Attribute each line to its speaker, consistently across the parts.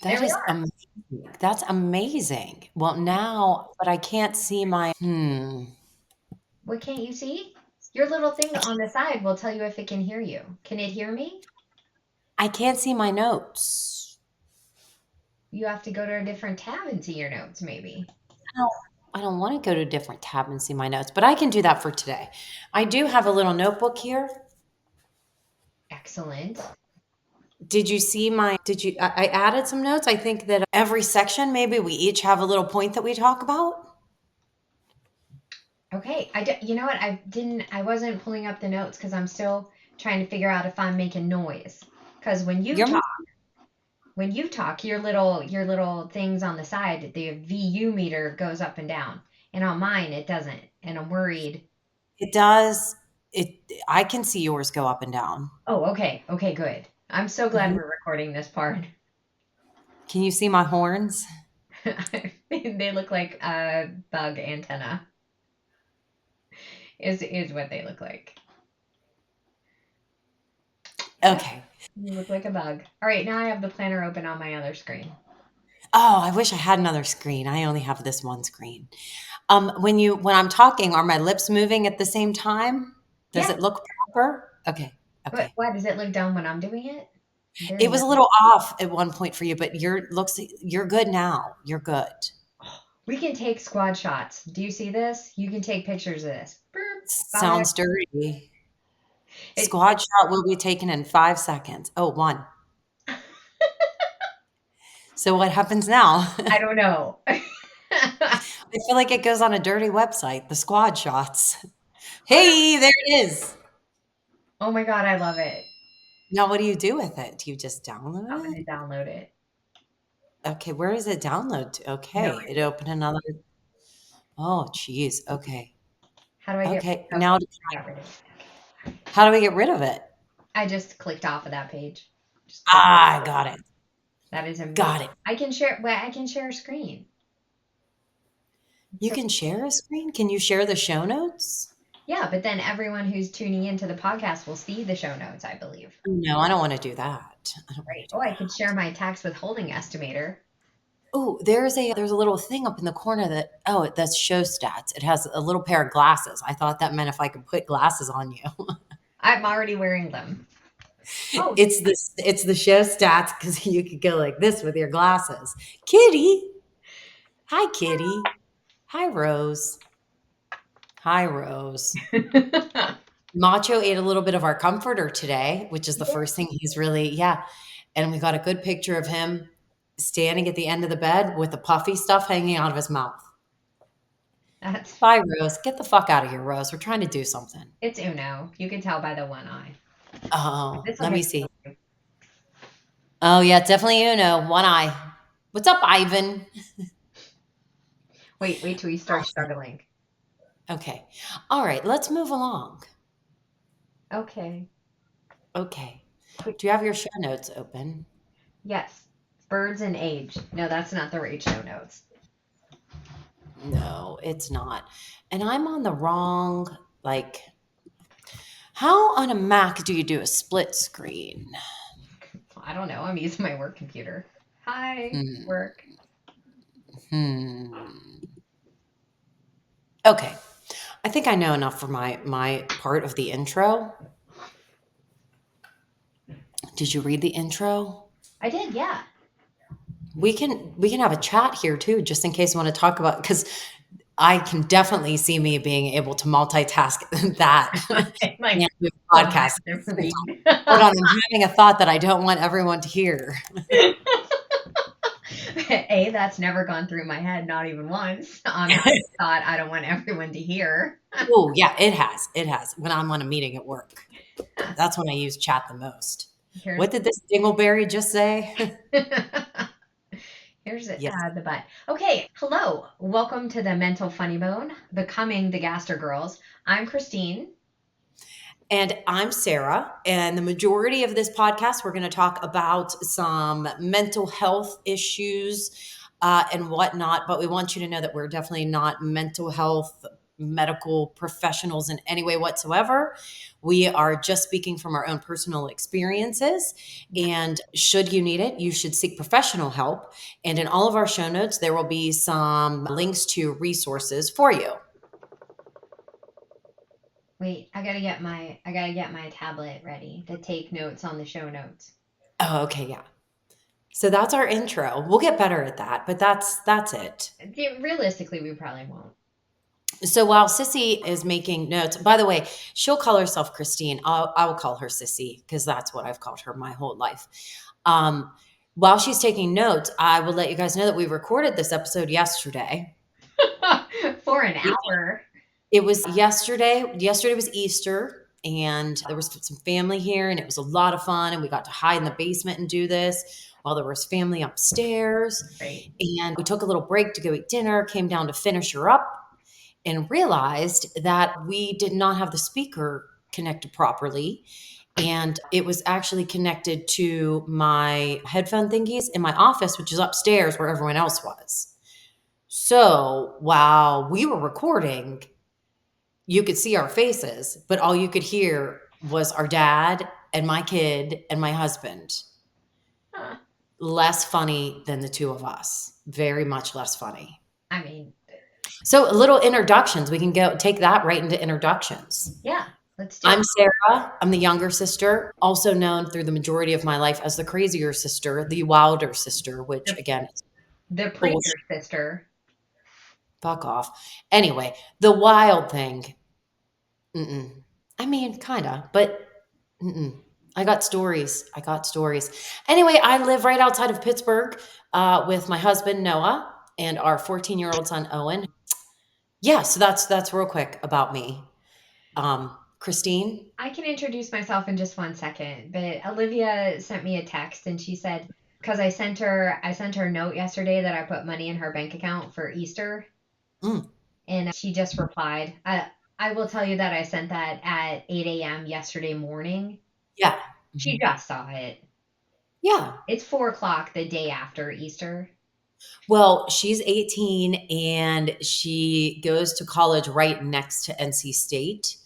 Speaker 1: There
Speaker 2: That
Speaker 1: we
Speaker 2: is
Speaker 1: are.
Speaker 2: amazing. That's amazing. Well, now, but I can't see my,
Speaker 1: What can't you see? Your little thing on the side will tell you if it can hear you. Can it hear me?
Speaker 2: I can't see my notes.
Speaker 1: You have to go to a different tab and see your notes, maybe.
Speaker 2: I don't, I don't want to go to a different tab and see my notes, but I can do that for today. I do have a little notebook here.
Speaker 1: Excellent.
Speaker 2: Did you see I added some notes. I think that every section, maybe we each have a little point that we talk about.
Speaker 1: Okay. You know what? I wasn't pulling up the notes because I'm still trying to figure out if I'm making noise. Because
Speaker 2: You're,
Speaker 1: when you talk, your little things on the side, the VU meter goes up and down. And on mine, it doesn't. And I'm worried.
Speaker 2: it does, it, I can see yours go up and down.
Speaker 1: Oh, okay. Okay, good. I'm so glad
Speaker 2: Mhm.
Speaker 1: we're recording this part.
Speaker 2: Can you see my horns?
Speaker 1: They look like a bug antenna. Is what they look like. Yep,
Speaker 2: Okay.
Speaker 1: you look like a bug. All right, now I have the planner open on my other screen.
Speaker 2: Oh, I wish I had another screen. I only have this one screen. When I'm talking, are my lips moving at the same time? Does
Speaker 1: Yeah,
Speaker 2: it look proper? Okay.
Speaker 1: but
Speaker 2: Okay.
Speaker 1: why does it look dumb when I'm doing it? There's
Speaker 2: It was
Speaker 1: no.
Speaker 2: a little off at one point for you, but you're good now. You're good.
Speaker 1: We can take squad shots. Do you see this? You can take pictures of this. Burp, bye.
Speaker 2: Sounds dirty.
Speaker 1: It,
Speaker 2: Squad shot will be taken in 5 seconds. Oh, one. So what happens now?
Speaker 1: I don't know.
Speaker 2: I feel like it goes on a dirty website, the squad shots.
Speaker 1: Oh no!
Speaker 2: Hey, there it is.
Speaker 1: Oh my God, I love it.
Speaker 2: Now, what do you do with it? Do you just
Speaker 1: I'm
Speaker 2: download it?
Speaker 1: gonna download it.
Speaker 2: Okay, where does it download to?
Speaker 1: No
Speaker 2: Okay, it
Speaker 1: idea.
Speaker 2: opened another. Oh, geez. Okay.
Speaker 1: How do I get?
Speaker 2: Okay.
Speaker 1: Okay,
Speaker 2: Now,
Speaker 1: I got rid of it.
Speaker 2: how do we get rid of it?
Speaker 1: I just clicked off of that page. Just click.
Speaker 2: Ah, I got it.
Speaker 1: That is
Speaker 2: Got
Speaker 1: amazing.
Speaker 2: it.
Speaker 1: I can share. Well, I can share a screen.
Speaker 2: You
Speaker 1: So
Speaker 2: can share a screen? Can you share the show notes?
Speaker 1: yeah, but then everyone who's tuning into the podcast will see the show notes, I believe.
Speaker 2: No, I don't want to do that. I don't want
Speaker 1: Right.
Speaker 2: to
Speaker 1: Oh,
Speaker 2: do
Speaker 1: I could
Speaker 2: that.
Speaker 1: share my tax withholding estimator.
Speaker 2: Oh, there's a little thing up in the corner that's show stats. It has a little pair of glasses. I thought that meant if I could put glasses on you.
Speaker 1: I'm already wearing them. Oh,
Speaker 2: It's the show stats because you could go like this with your glasses. Kitty. Hi, Kitty. Hi, Rose. Hi, Rose. Macho ate a little bit of our comforter today, which is the first thing he's really, yeah. And we got a good picture of him standing at the end of the bed with the puffy stuff hanging out of his mouth.
Speaker 1: that's
Speaker 2: Bye, Rose. Get the fuck out of here, Rose. We're trying to do something.
Speaker 1: it's Uno. You can tell by the one eye.
Speaker 2: Oh,
Speaker 1: This will
Speaker 2: let me
Speaker 1: make
Speaker 2: see.
Speaker 1: it.
Speaker 2: Oh, yeah, definitely one eye. What's up, Ivan?
Speaker 1: Wait till you start struggling.
Speaker 2: Okay. All right, let's move along.
Speaker 1: Okay.
Speaker 2: Okay.
Speaker 1: Quick.
Speaker 2: Do you have your show notes open?
Speaker 1: Yes. Birds and age. No, that's not the right show notes.
Speaker 2: No, it's not. And I'm on the wrong, like, how on a Mac do you do a split screen?
Speaker 1: I don't know. I'm using my work computer. Hi,
Speaker 2: Hmm.
Speaker 1: work.
Speaker 2: Hmm. Okay. I think I know enough for my part of the intro. Did you read the intro?
Speaker 1: I did, yeah.
Speaker 2: We can have a chat here too, just in case you want to talk about because I can definitely see me being able to multitask that
Speaker 1: Like
Speaker 2: and do a podcast.
Speaker 1: selectively.
Speaker 2: Hold on, I'm having a thought that I don't want everyone to hear.
Speaker 1: A, that's never gone through my head, not even once. I'm having a thought I don't want everyone to hear.
Speaker 2: Oh, yeah, it has. It has. When I'm on a meeting at work, that's when I use chat the most.
Speaker 1: Here's
Speaker 2: What did this dingleberry just say?
Speaker 1: here's
Speaker 2: Yes.
Speaker 1: the butt. Okay, hello. Welcome to the Mental Funny Bone, Becoming the Gaster Girls. I'm Christine.
Speaker 2: And I'm Sarah. And the majority of this podcast, we're going to talk about some mental health issues and whatnot. But we want you to know that we're definitely not mental health medical professionals in any way whatsoever. We are just speaking from our own personal experiences.
Speaker 1: Yeah.
Speaker 2: And should you need it, you should seek professional help. And in all of our show notes, there will be some links to resources for you.
Speaker 1: Wait, I gotta get my tablet ready to take notes on the show notes.
Speaker 2: Oh, okay, yeah. So that's our intro. We'll get better at that, but that's it.
Speaker 1: Realistically, we probably won't.
Speaker 2: So while Sissy is making notes, by the way, she'll call herself Christine. I will call her Sissy because that's what I've called her my whole life. Um, while she's taking notes, I will let you guys know that we recorded this episode yesterday.
Speaker 1: For an
Speaker 2: Yeah.
Speaker 1: hour.
Speaker 2: It was yesterday. Yesterday was Easter, and there was some family here, and it was a lot of fun. And we got to hide in the basement and do this while there was family upstairs.
Speaker 1: Right.
Speaker 2: And we took a little break to go eat dinner, came down to finish her up, and realized that we did not have the speaker connected properly. And it was actually connected to my headphone thingies in my office, which is upstairs where everyone else was. So while we were recording, you could see our faces, but all you could hear was our dad and my kid and my husband.
Speaker 1: Huh.
Speaker 2: Less funny than the two of us. Very much less funny.
Speaker 1: I mean,
Speaker 2: So, little introductions. We can go take that right into introductions.
Speaker 1: yeah, let's do
Speaker 2: I'm
Speaker 1: it.
Speaker 2: Sarah. I'm the younger sister, also known through the majority of my life as the crazier sister, the wilder sister, which
Speaker 1: The,
Speaker 2: again is
Speaker 1: the
Speaker 2: bullshit.
Speaker 1: preacher sister.
Speaker 2: Fuck off. Anyway, the wild thing. Mm-mm. I mean, kind of, but mm-mm. I got stories. I got stories. Anyway, I live right outside of Pittsburgh with my husband, Noah, and our 14-year-old son, Owen. Yeah, so that's real quick about me. Christine?
Speaker 1: I can introduce myself in just 1 second, but Olivia sent me a text and she said, because I sent her a note yesterday that I put money in her bank account for Easter,
Speaker 2: Mm,
Speaker 1: and she just replied. I will tell you that I sent that at 8 a.m. yesterday morning.
Speaker 2: yeah.
Speaker 1: She
Speaker 2: Mhm.
Speaker 1: just saw it.
Speaker 2: Yeah.
Speaker 1: It's 4 o'clock the day after Easter.
Speaker 2: Well, she's 18 and she goes to college right next to NC State.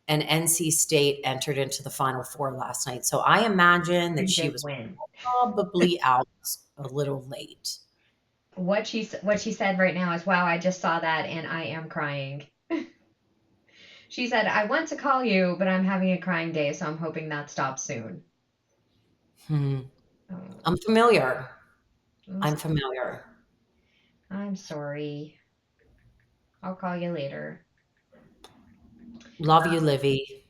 Speaker 2: And NC State entered into the Final Four last night. So I imagine that
Speaker 1: Pretty
Speaker 2: she
Speaker 1: big
Speaker 2: was
Speaker 1: win.
Speaker 2: probably out a little late.
Speaker 1: What she said right now is, "Wow, I just saw that and I am crying." She said, "I want to call you, but I'm having a crying day, so I'm hoping that stops soon."
Speaker 2: Hmm.
Speaker 1: Oh,
Speaker 2: I'm familiar.
Speaker 1: I'm
Speaker 2: I'm
Speaker 1: so-
Speaker 2: familiar.
Speaker 1: I'm sorry. I'll call you later.
Speaker 2: Love you, Livy.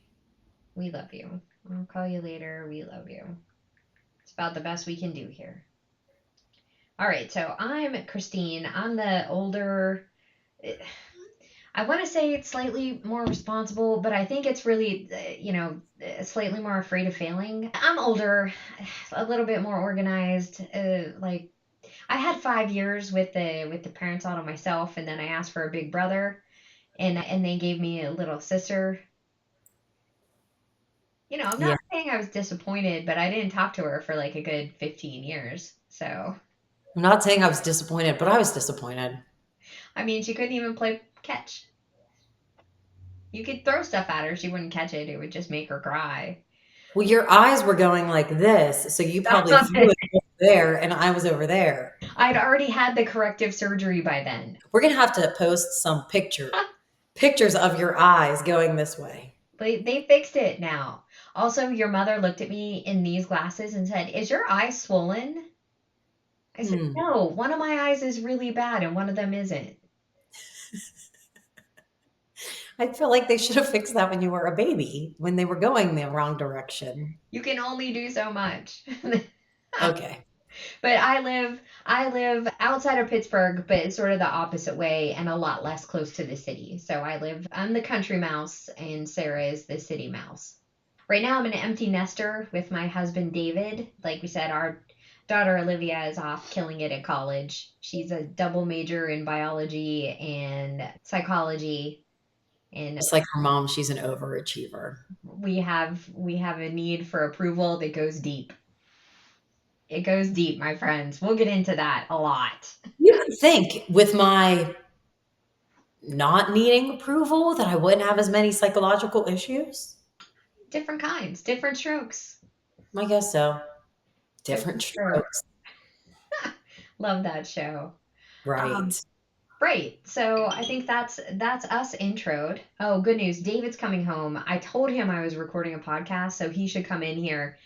Speaker 1: We love you. I'll call you later. We love you. It's about the best we can do here. All right, so I'm Christine. I'm the older. I want to say it's slightly more responsible, but I think it's really, slightly more afraid of failing. I'm older, a little bit more organized. Like I had 5 years with the parents all to myself, and then I asked for a big brother, and they gave me a little sister. I'm
Speaker 2: Yeah.
Speaker 1: not saying I was disappointed, but I didn't talk to her for like a good 15 years. So,
Speaker 2: I'm not saying I was disappointed, but I was disappointed.
Speaker 1: I mean, she couldn't even play catch. You could throw stuff at her, she wouldn't catch it. It would just make her cry.
Speaker 2: Well, your eyes were going like this, so you probably threw it over there, and I was over there.
Speaker 1: I'd already had the corrective surgery by then.
Speaker 2: We're gonna have to post some pictures of your eyes going this way.
Speaker 1: They fixed it now. Also, your mother looked at me in these glasses and said, "Is your eye swollen?" I said,
Speaker 2: Hmm.
Speaker 1: "No, one of my eyes is really bad and one of them isn't."
Speaker 2: I feel like they should have fixed that when you were a baby, when they were going the wrong direction.
Speaker 1: You can only do so much.
Speaker 2: Okay.
Speaker 1: But I live outside of Pittsburgh, but it's sort of the opposite way and a lot less close to the city. So I'm the country mouse and Sarah is the city mouse. Right now I'm an empty nester with my husband David. Like we said, our daughter Olivia is off killing it at college. She's a double major in biology and psychology, and
Speaker 2: Just like her mom, she's an overachiever.
Speaker 1: we have a need for approval that goes deep. It goes deep, my friends. We'll get into that a lot.
Speaker 2: You can think with my not needing approval, that I wouldn't have as many psychological issues.
Speaker 1: Different kinds, different strokes.
Speaker 2: I guess so. Different
Speaker 1: Different strokes.
Speaker 2: strokes.
Speaker 1: Love that show. Um,
Speaker 2: Right.
Speaker 1: Right. So I think that's us introed. Oh, good news. David's coming home. I told him I was recording a podcast, so he should come in here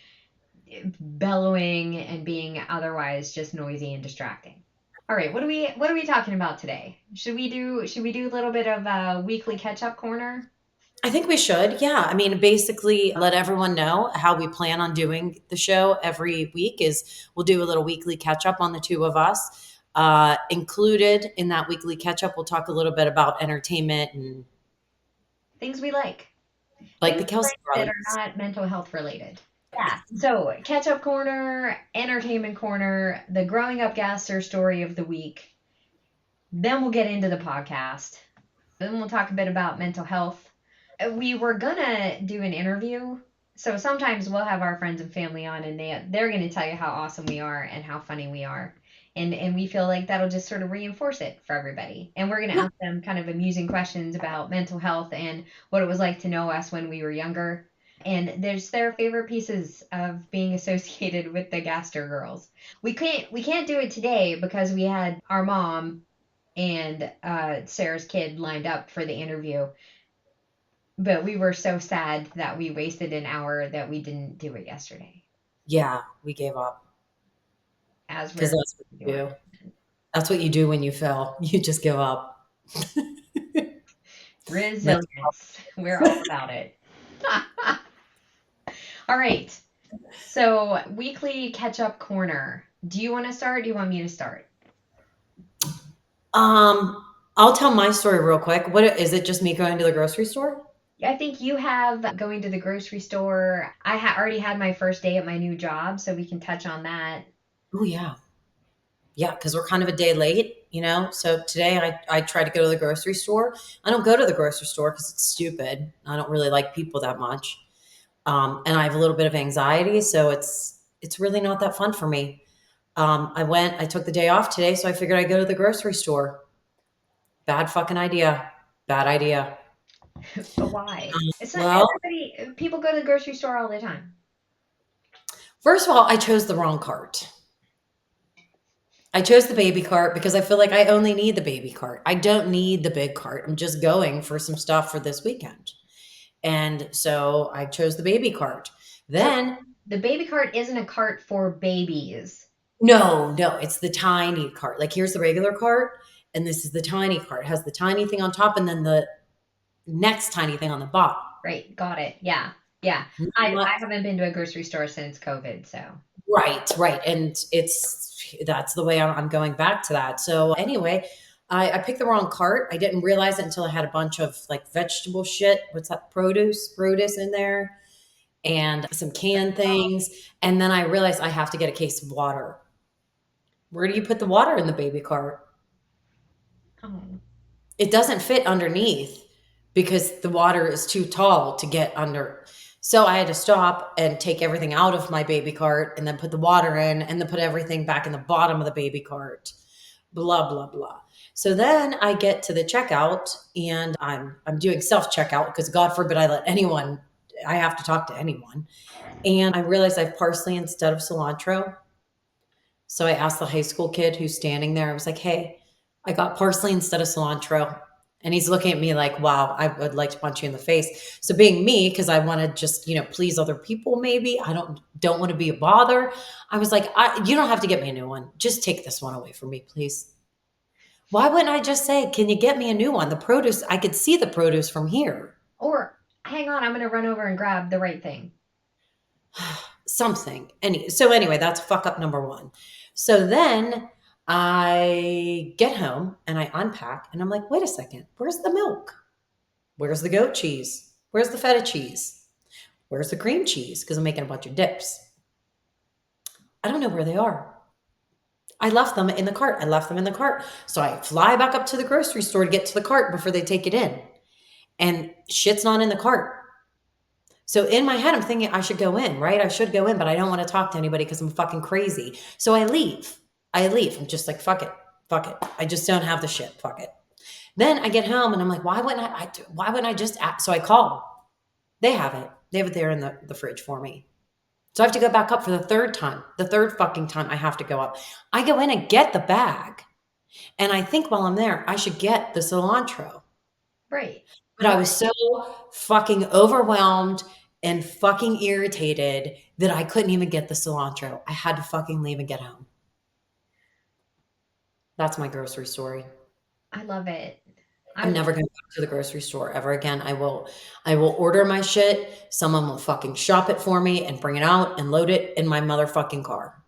Speaker 1: bellowing and being otherwise just noisy and distracting. All right, what are we talking about today? Should we do a little bit of a weekly catch up corner?
Speaker 2: I think we should. Yeah. I mean, basically let everyone know how we plan on doing the show every week is we'll do a little weekly catch up on the two of us. Included in that weekly catch up, we'll talk a little bit about entertainment and
Speaker 1: Things we like.
Speaker 2: like
Speaker 1: Things
Speaker 2: the
Speaker 1: we
Speaker 2: Kelsey
Speaker 1: like that are
Speaker 2: brothers.
Speaker 1: not mental health related. Yeah. So, catch up corner, entertainment corner, the growing up gaster story of the week. Then we'll get into the podcast. Then we'll talk a bit about mental health. We were gonna do an interview. So sometimes we'll have our friends and family on and they're gonna tell you how awesome we are and how funny we are. And we feel like that'll just sort of reinforce it for everybody. And we're gonna
Speaker 2: Yeah.
Speaker 1: ask them kind of amusing questions about mental health and what it was like to know us when we were younger. And there's their favorite pieces of being associated with the Gaster girls. We can't do it today because we had our mom and Sarah's kid lined up for the interview, but we were so sad that we wasted an hour that we didn't do it yesterday,
Speaker 2: Yeah. We gave up
Speaker 1: as
Speaker 2: because
Speaker 1: we're
Speaker 2: that's what you
Speaker 1: doing.
Speaker 2: do. That's what you do when you fail. You just give up. That's
Speaker 1: Resilience. We're all about it. All right. So, weekly catch up corner. Do you want to start? Do you want me to start?
Speaker 2: I'll tell my story real quick. What is it just me going to the grocery store?
Speaker 1: I think you have going to the grocery store. Already had my first day at my new job, so we can touch on that.
Speaker 2: Oh yeah. Yeah, because we're kind of a day late, you know. So today I tried to go to the grocery store. I don't go to the grocery store because it's stupid. I don't really like people that much, and I have a little bit of anxiety, so it's really not that fun for me. I took the day off today, so I figured I'd go to the grocery store. Bad fucking idea. Bad idea.
Speaker 1: But why? It's not
Speaker 2: Well,
Speaker 1: everybody, people go to the grocery store all the time.
Speaker 2: first of all, I chose the wrong cart. I chose the baby cart because I feel like I only need the baby cart. I don't need the big cart. I'm just going for some stuff for this weekend. And so I chose the baby cart.
Speaker 1: So,
Speaker 2: Then,
Speaker 1: the baby cart isn't a cart for babies.
Speaker 2: no, it's the tiny cart. Like here's the regular cart, and this is the tiny cart. It has the tiny thing on top and then the next tiny thing on the bottom.
Speaker 1: Right, got it. Yeah. Yeah. I haven't been to a grocery store since COVID, so.
Speaker 2: Right, right. And that's the way I'm going back to that. So anyway, I picked the wrong cart. I didn't realize it until I had a bunch of like vegetable shit. What's that? Produce in there and some canned things. And then I realized I have to get a case of water. Where do you put the water in the baby cart?
Speaker 1: Oh.
Speaker 2: It doesn't fit underneath because the water is too tall to get under. So I had to stop and take everything out of my baby cart and then put the water in and then put everything back in the bottom of the baby cart. Blah blah blah. So then I get to the checkout and I'm doing self checkout because God forbid I have to talk to anyone. And I realized I have parsley instead of cilantro. So I asked the high school kid who's standing there, I was like, hey, I got parsley instead of cilantro. And he's looking at me like, wow, I would like to punch you in the face. So being me, because I want to just, please other people, maybe I don't want to be a bother. I was like, you don't have to get me a new one. Just take this one away from me, please. Why wouldn't I just say, can you get me a new one? The produce, I could see the produce from here.
Speaker 1: Or hang on, I'm going to run over and grab the right thing.
Speaker 2: Something. So anyway, that's fuck up number one. So then I get home and I unpack and I'm like, wait a second, where's the milk? Where's the goat cheese? Where's the feta cheese? Where's the cream cheese? Because I'm making a bunch of dips. I don't know where they are. I left them in the cart. So I fly back up to the grocery store to get to the cart before they take it in. And shit's not in the cart. So in my head, I'm thinking I should go in, right? I should go in, but I don't want to talk to anybody because I'm fucking crazy. So I leave. I'm just like, fuck it. I just don't have the shit. Fuck it. Then I get home and I'm like, why wouldn't I just ask? So I call. They have it. They have it there in the fridge for me. So I have to go back up for the third time. The third fucking time I have to go up. I go in and get the bag. And I think while I'm there, I should get the cilantro.
Speaker 1: Right.
Speaker 2: But I was so fucking overwhelmed and fucking irritated that I couldn't even get the cilantro. I had to fucking leave and get home. That's my grocery story.
Speaker 1: I love it. I
Speaker 2: I'm
Speaker 1: love
Speaker 2: never going back to the grocery store ever again. I will order my shit. Someone will fucking shop it for me and bring it out and load it in my motherfucking car.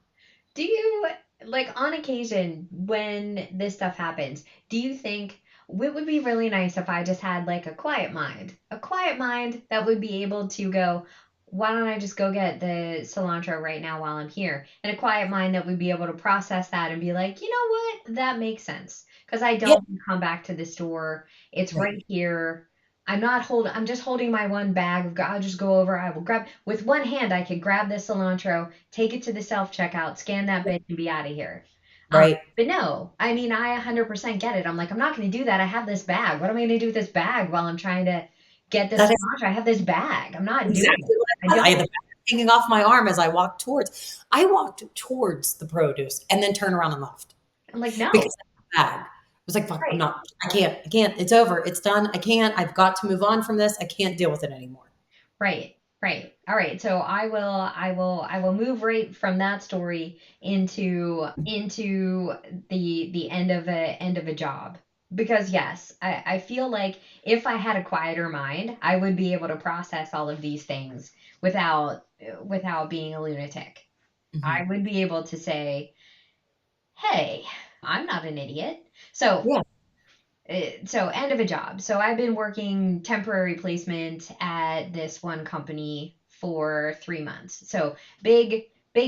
Speaker 1: Do you, like, on occasion when this stuff happens, do you think it would be really nice if I just had like a quiet mind? A quiet mind that would be able to go, why don't I just go get the cilantro right now while I'm here? And a quiet mind that would be able to process that and be like, you know what? That makes sense. Because I
Speaker 2: Yeah,
Speaker 1: don't come back to the store. It's
Speaker 2: right,
Speaker 1: right here. I'm just holding my one bag. I'll just go over. I will grab, with one hand, I could grab the cilantro, take it to the self checkout, scan that bitch, and be out of here.
Speaker 2: right.
Speaker 1: But no, I mean, I 100% get it. I'm like, I'm not going to do that. I have this bag. What am I going to do with this bag while I'm trying to get this
Speaker 2: That is
Speaker 1: cilantro? I have this bag. I'm not doing
Speaker 2: exactly
Speaker 1: it.
Speaker 2: what
Speaker 1: I
Speaker 2: I thought. I
Speaker 1: don't.
Speaker 2: had the bag hanging off my arm as I walked towards the produce and then turned around and left
Speaker 1: I'm like, no.
Speaker 2: because I had the bag. I was like, fuck, I'm
Speaker 1: Right.
Speaker 2: not, I can't. It's over. It's done. I can't. I've got to move on from this. I can't deal with it anymore.
Speaker 1: Right. Right. All right. So I will move right from that story into the end of a job. Because yes, I feel like if I had a quieter mind, I would be able to process all of these things without being a lunatic. I
Speaker 2: Mhm.
Speaker 1: would be able to say, "Hey, I'm not an idiot." So
Speaker 2: Yeah.
Speaker 1: so end of a job. So I've been working temporary placement at this one company for 3 months. So big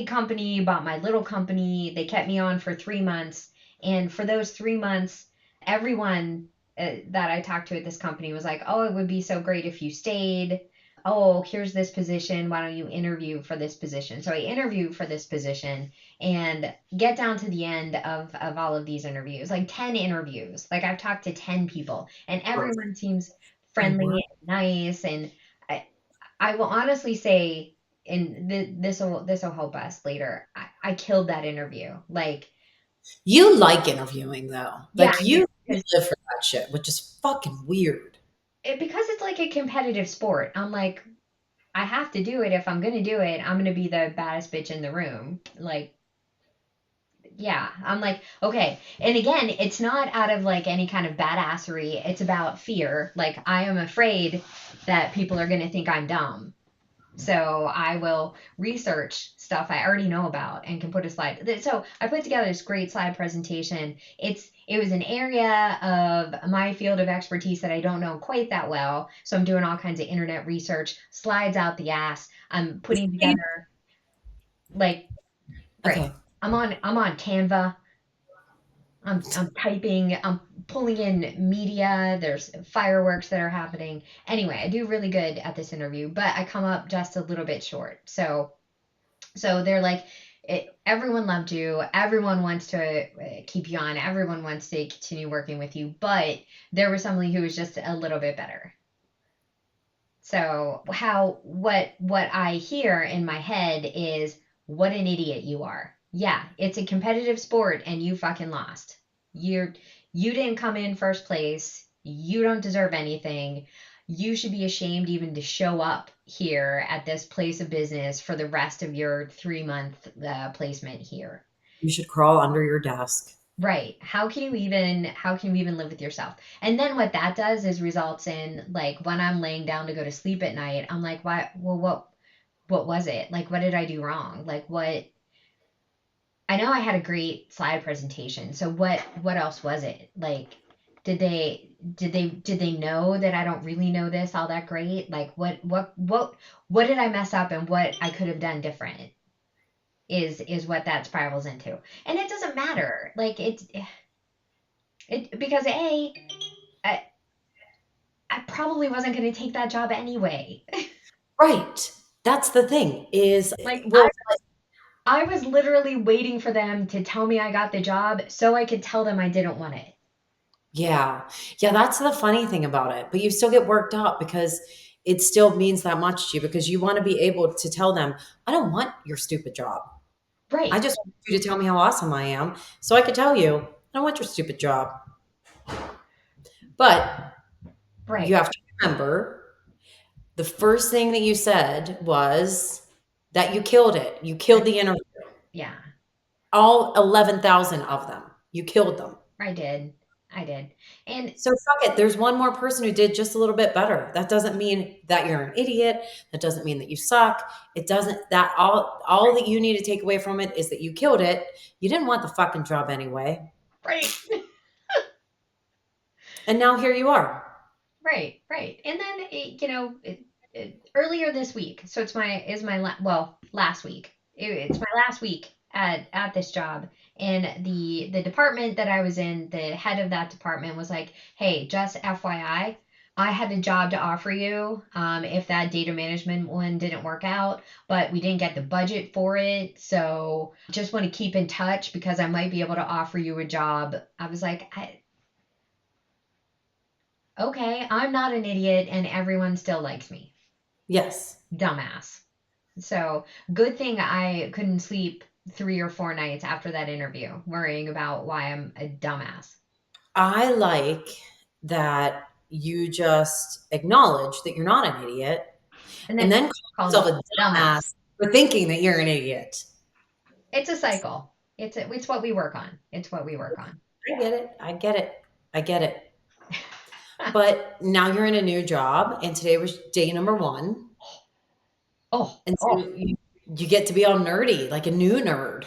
Speaker 1: company bought my little company. They kept me on for 3 months, and for those 3 months, everyone that I talked to at this company was like, "Oh, it would be so great if you stayed. Oh, here's this position. Why don't you interview for this position?" So I interviewed for this position and get down to the end of all of these interviews, like 10 interviews. Like I've talked to 10 people and everyone seems
Speaker 2: Fucking work.
Speaker 1: friendly and nice. And I will honestly say, and this will help us later. I killed that interview. Like,
Speaker 2: You like interviewing though.
Speaker 1: yeah,
Speaker 2: Like
Speaker 1: I do.
Speaker 2: you live for that shit, which is fucking weird.
Speaker 1: Because it's like a competitive sport. I'm like, I have to do it. If I'm gonna do it, I'm gonna be the baddest bitch in the room. Like, yeah, I'm like, okay. And again, it's not out of like any kind of badassery. It's about fear. Like, I am afraid that people are going to think I'm dumb. So I will research stuff I already know about and can put a slide. So I put together this great slide presentation. It was an area of my field of expertise that I don't know quite that well. So I'm doing all kinds of internet research, slides out the ass. I'm putting together like, great.
Speaker 2: Okay.
Speaker 1: I'm on Canva. I'm typing, I'm pulling in media, there's fireworks that are happening. Anyway, I do really good at this interview, but I come up just a little bit short. So they're like, everyone loved you, everyone wants to keep you on, everyone wants to continue working with you, but there was somebody who was just a little bit better. So what I hear in my head is, what an idiot you are. Yeah, it's a competitive sport and you fucking lost. You're you didn't come in first place. You don't deserve anything. You should be ashamed even to show up here at this place of business for the rest of your 3 month placement here.
Speaker 2: You should crawl under your desk.
Speaker 1: Right. How can you even live with yourself? And then what that does is results in, like, when I'm laying down to go to sleep at night, I'm like, why well what was it? Like, what did I do wrong? Like, what I know I had a great slide presentation. So what else was it? Like, did they know that I don't really know this all that great? Like, what did I mess up and what I could have done different is what that spirals into. And it doesn't matter. Like, it because I, I probably wasn't going to take that job anyway.
Speaker 2: Right. That's the thing is,
Speaker 1: Like,
Speaker 2: well,
Speaker 1: I was literally waiting for them to tell me I got the job so I could tell them I didn't want it.
Speaker 2: Yeah. Yeah, that's the funny thing about it. But you still get worked up because it still means that much to you because you want to be able to tell them, I don't want your stupid job. I
Speaker 1: Right,
Speaker 2: just want you to tell me how awesome I am so I can tell you, I don't want your stupid job. But you
Speaker 1: right.
Speaker 2: have to remember the first thing that you said was that you killed it. You
Speaker 1: I,
Speaker 2: killed the interview.
Speaker 1: yeah,
Speaker 2: All 11,000 of them. You killed them.
Speaker 1: I did. I did. And
Speaker 2: So fuck it. There's one more person who did just a little bit better. That doesn't mean that you're an idiot. That doesn't mean that you suck. It doesn't that all that you need to take away from it is that you killed it. You didn't want the fucking job anyway.
Speaker 1: right.
Speaker 2: And now here you are.
Speaker 1: Right, right. And then earlier this week, so it's my is my well, last week. It's my last week at this job, and the department that I was in, the head of that department was like, "Hey, just FYI, I had a job to offer you if that data management one didn't work out, but we didn't get the budget for it. So just want to keep in touch because I might be able to offer you a job." I was like, okay, I'm not an idiot and everyone still likes me.
Speaker 2: Yes.
Speaker 1: Dumbass. So, good thing I couldn't sleep 3 or 4 nights after that interview, worrying about why I'm a dumbass.
Speaker 2: I like that you just acknowledge that you're not an idiot
Speaker 1: And
Speaker 2: and
Speaker 1: then
Speaker 2: then call
Speaker 1: call me
Speaker 2: yourself a
Speaker 1: dumbass.
Speaker 2: dumbass for thinking that you're an idiot.
Speaker 1: It's a cycle. It's what we work on. It's what we work on.
Speaker 2: I get it. I get it. I get it. But now you're in a new job, and today was day number one.
Speaker 1: Oh,
Speaker 2: And so
Speaker 1: oh.
Speaker 2: you get to be all nerdy, like a new nerd.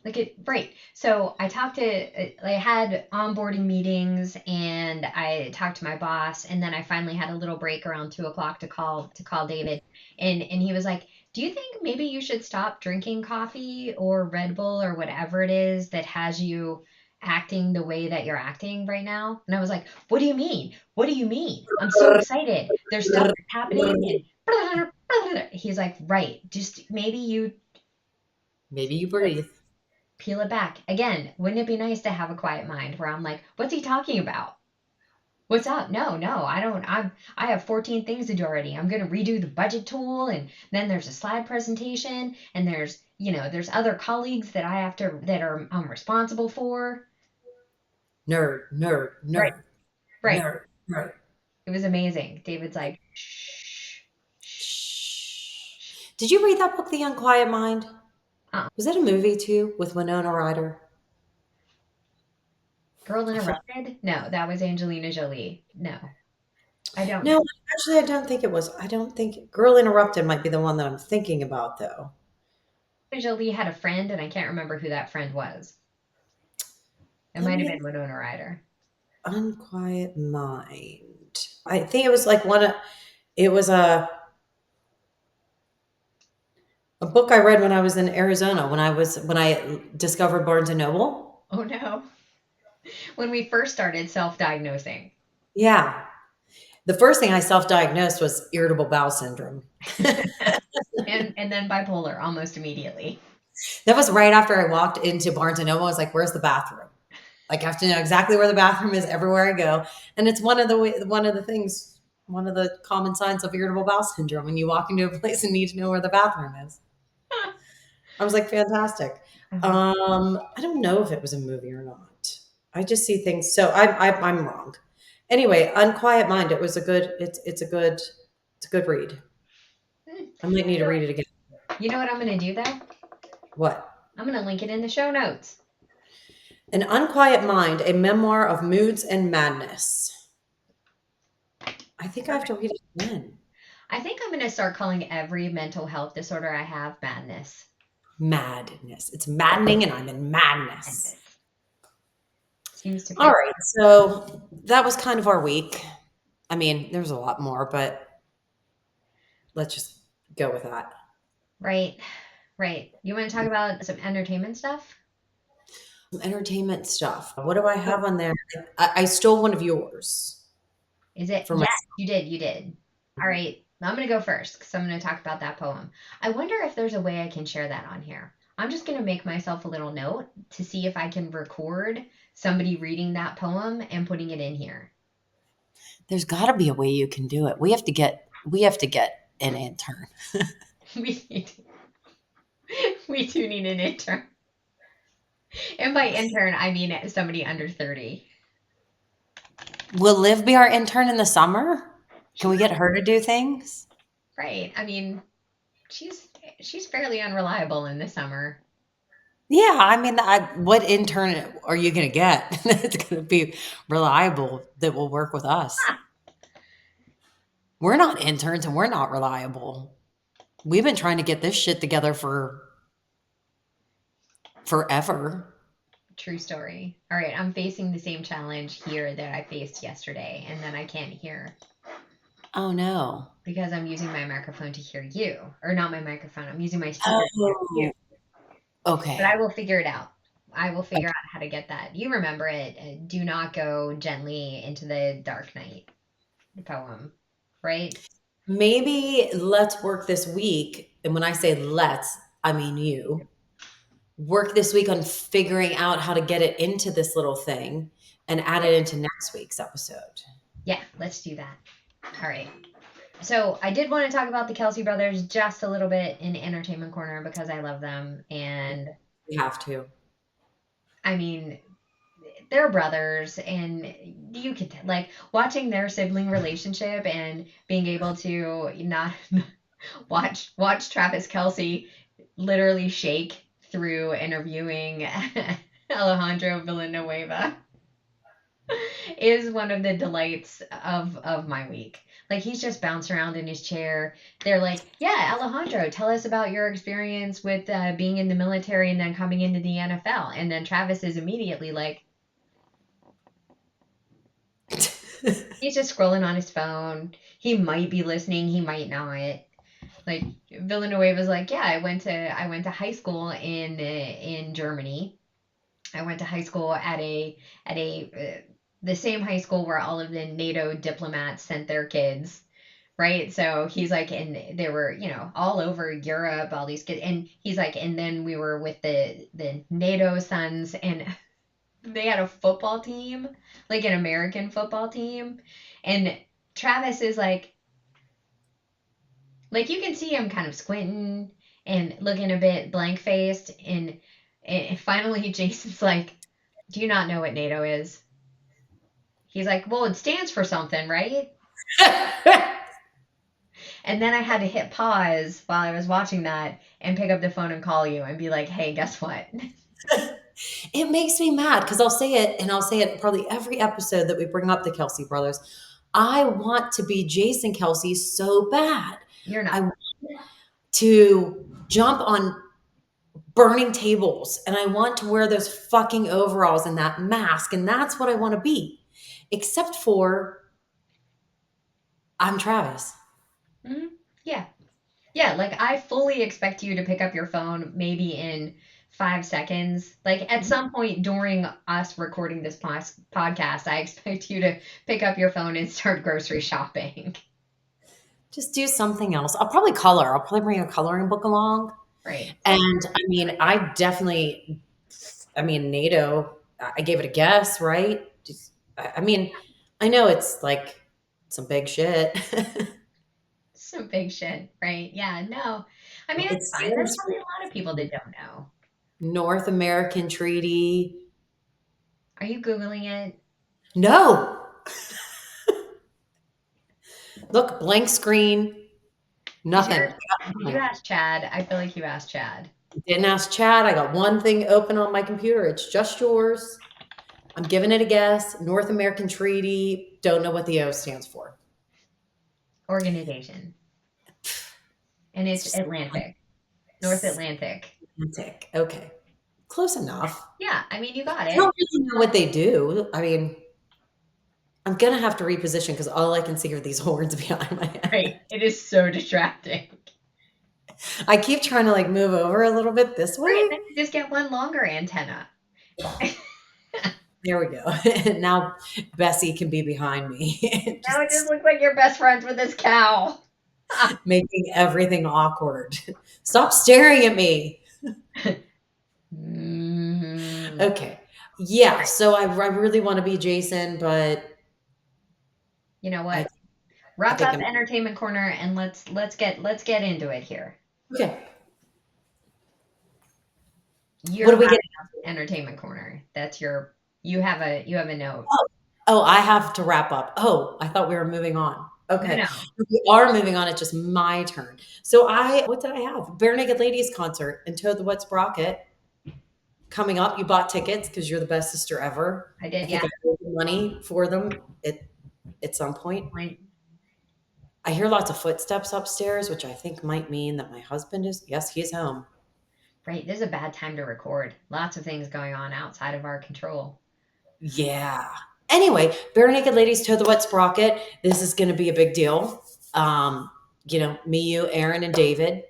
Speaker 1: Like it, right. So I talked to, I had onboarding meetings and I talked to my boss, and then I finally had a little break around 2 o'clock to call David, and he was like, "Do you think maybe you should stop drinking coffee or Red Bull or whatever it is that has you acting the way that you're acting right now?" And I was like, "What do you mean? What do you mean? I'm so excited. There's stuff that's happening." And he's like, "Right. Just maybe you
Speaker 2: Maybe you breathe.
Speaker 1: peel it back. Again, wouldn't it be nice to have a quiet mind where I'm like, what's he talking about? What's up? No, no, I don't. I have 14 things to do already. I'm gonna redo the budget tool, and then there's a slide presentation, and there's other colleagues that I have to that are I'm responsible for.
Speaker 2: Nerd, nerd,
Speaker 1: Right,
Speaker 2: nerd,
Speaker 1: right.
Speaker 2: nerd, nerd.
Speaker 1: It was amazing. David's like, shh, shh,
Speaker 2: Shh.
Speaker 1: shh.
Speaker 2: Did you read that book, The Unquiet Mind?
Speaker 1: Uh,
Speaker 2: Was that a movie too with Winona Ryder?
Speaker 1: Girl
Speaker 2: I forgot.
Speaker 1: interrupted? No, that was Angelina Jolie. No, I don't know.
Speaker 2: No, actually, I don't think it was. I don't think Girl Interrupted might be the one that I'm thinking about, though.
Speaker 1: Jolie had a friend, and I can't remember who that friend was. It
Speaker 2: Let
Speaker 1: might have
Speaker 2: me
Speaker 1: been Winona Ryder.
Speaker 2: Unquiet Mind. I think it was like one of it was a book I read when I was in Arizona when I discovered Barnes and Noble.
Speaker 1: Oh no. When we first started self-diagnosing.
Speaker 2: Yeah. The first thing I self-diagnosed was irritable bowel syndrome.
Speaker 1: And then bipolar almost immediately.
Speaker 2: That was right after I walked into Barnes and Noble. I was like, "Where's the bathroom?" Like, I have to know exactly where the bathroom is everywhere I go. And it's one of the common signs of irritable bowel syndrome. When you walk into a place and need to know where the bathroom is. I was like, fantastic.
Speaker 1: Uh-huh.
Speaker 2: I don't know if it was a movie or not. I just see things. So I'm wrong. Anyway, Unquiet Mind. It was a good. It's a good read.
Speaker 1: Hmm.
Speaker 2: I might need to read it again.
Speaker 1: You know what I'm going to do though?
Speaker 2: What?
Speaker 1: I'm going to link it in the show notes.
Speaker 2: An Unquiet Mind, a memoir of moods and madness. I think I have to
Speaker 1: Perfect.
Speaker 2: read it again.
Speaker 1: I think I'm going to start calling every mental health disorder I have madness.
Speaker 2: Madness. It's maddening, and I'm in madness.
Speaker 1: Madness. Seems to
Speaker 2: All
Speaker 1: fit.
Speaker 2: right. So that was kind of our week. I mean, there's a lot more, but let's just go with that.
Speaker 1: Right. Right. You want to talk about some entertainment stuff?
Speaker 2: Some entertainment stuff. What do I
Speaker 1: Oh,
Speaker 2: have on there? I stole one of yours
Speaker 1: is it?
Speaker 2: for
Speaker 1: Yes,
Speaker 2: myself.
Speaker 1: you did. You did. All right. I'm going to go first because I'm going to talk about that poem. I wonder if there's a way I can share that on here. I'm just going to make myself a little note to see if I can record somebody reading that poem and putting it in here.
Speaker 2: There's got to be a way you can do it. We have to get an intern.
Speaker 1: We need, we do need an intern. And by intern, I mean somebody under 30.
Speaker 2: Will Liv be our intern in the summer? Can we
Speaker 1: Sure.
Speaker 2: get her to do things?
Speaker 1: Right. I mean, she's she's fairly unreliable in the summer.
Speaker 2: Yeah, I mean, what intern are you going to get that's going to be reliable that will work with us?
Speaker 1: Ah,
Speaker 2: We're not interns and we're not reliable. We've been trying to get this shit together for forever.
Speaker 1: true story. All right, I'm facing the same challenge here that I faced yesterday, and then I can't hear
Speaker 2: Oh no.
Speaker 1: because I'm using my microphone to hear you. Or not my microphone, I'm using my speaker to hear you.
Speaker 2: Oh,
Speaker 1: But I
Speaker 2: okay.
Speaker 1: will figure it out. I will figure out how to get that. You remember it. Do not go gently into the dark night, the poem, right?
Speaker 2: Maybe let's work this week. And when I say let's, I mean you. Work this week on figuring out how to get it into this little thing and add
Speaker 1: Yeah.
Speaker 2: it into next week's episode.
Speaker 1: Yeah, let's do that. All right. So I did want to talk about the Kelsey brothers just a little bit in Entertainment Corner because I love them. And
Speaker 2: We have to.
Speaker 1: I mean, they're brothers, and you could like watching their sibling relationship and being able to not watch Travis Kelsey literally shake through interviewing Alejandro Villanueva is one of the delights of my week. Like he's just bounced around in his chair. They're like, "Yeah, Alejandro, tell us about your experience with being in the military and then coming into the NFL." And then Travis is immediately like, he's just scrolling on his phone. He might be listening, he might not. Like Villanueva's like, "Yeah, I went to high school in Germany. I went to high school at a the same high school where all of the NATO diplomats sent their kids, right? So he's like, and they were, all over Europe, all these kids, and he's like, and then we were with the NATO sons, and they had a football team, like an American football team, and Travis is like you can see him kind of squinting and looking a bit blank faced, and finally Jason's like, "Do you not know what NATO is?" He's like, "Well, it stands for something, right?" And then I had to hit pause while I was watching that and pick up the phone and call you and be like, "Hey, guess what?"
Speaker 2: It makes me mad because I'll say it, and I'll say it probably every episode that we bring up the Kelsey brothers. I want to be Jason Kelsey so bad.
Speaker 1: You're
Speaker 2: I
Speaker 1: not.
Speaker 2: want to jump on burning tables and I want to wear those fucking overalls and that mask, and that's what I want to be. Except for I'm Travis.
Speaker 1: Hmm. Yeah. Yeah, like I fully expect you to pick up your phone maybe in 5 seconds. Like at some point during us recording this podcast, I expect you to pick up your phone and start grocery shopping.
Speaker 2: Just do something else. I'll probably color. I'll probably bring a coloring book along.
Speaker 1: Right.
Speaker 2: And I mean, NATO, I gave it a guess, right? I mean, I know it's like some big shit.
Speaker 1: Some big shit, right? Yeah, no. I mean,
Speaker 2: It
Speaker 1: it's fine. There's
Speaker 2: stands
Speaker 1: probably a lot of people
Speaker 2: for
Speaker 1: that don't know.
Speaker 2: North American Treaty.
Speaker 1: Are you Googling it?
Speaker 2: No, look, blank screen,
Speaker 1: Did
Speaker 2: nothing.
Speaker 1: you ask Chad? I feel like you asked Chad.
Speaker 2: Didn't ask Chad. I got one thing open on my computer. It's just yours. I'm giving it a guess. North American Treaty. Don't know what the O stands for.
Speaker 1: Organization. And
Speaker 2: It's
Speaker 1: it's
Speaker 2: just
Speaker 1: Atlantic. North Atlantic.
Speaker 2: Atlantic. Okay. Close enough.
Speaker 1: Yeah, I mean, you got
Speaker 2: I don't
Speaker 1: it.
Speaker 2: really know what they do. I mean, I'm gonna have to reposition because all I can see are these horns behind my head.
Speaker 1: Right. It is so distracting.
Speaker 2: I keep trying to like move over a little bit this
Speaker 1: Right.
Speaker 2: way.
Speaker 1: Then you just get one longer antenna.
Speaker 2: There we go. Now Bessie can be behind me,
Speaker 1: Now it just
Speaker 2: just
Speaker 1: looks like you're best friends with this cow.
Speaker 2: making everything awkward. Stop staring at me.
Speaker 1: Mm,
Speaker 2: Okay. Yeah. So I really want to be Jason, but
Speaker 1: you know
Speaker 2: I
Speaker 1: what?
Speaker 2: I
Speaker 1: Wrap
Speaker 2: think
Speaker 1: up
Speaker 2: I'm
Speaker 1: entertainment corner and let's get into it here.
Speaker 2: okay. What
Speaker 1: You're
Speaker 2: do we get?
Speaker 1: wrapping up entertainment corner. That's your you have a note.
Speaker 2: Oh, oh, I have to wrap up. Oh, I thought we were moving on.
Speaker 1: No,
Speaker 2: Okay.
Speaker 1: no,
Speaker 2: We are moving on. It's just my turn. So what did I have? Bare Naked Ladies concert in Toad the Wet Sprocket coming up. You bought tickets because you're the best sister ever.
Speaker 1: I
Speaker 2: I
Speaker 1: did. Yeah.
Speaker 2: think I paid the money for them at some point.
Speaker 1: Point.
Speaker 2: I hear lots of footsteps upstairs, which I think might mean that my husband is, yes, he's home.
Speaker 1: Right. This is a bad time to record. Lots of things going on outside of our control.
Speaker 2: Yeah. Anyway, Bare Naked Ladies Toe the Wet Sprocket. This is going to be a big deal. Um, me, you, Aaron, and David.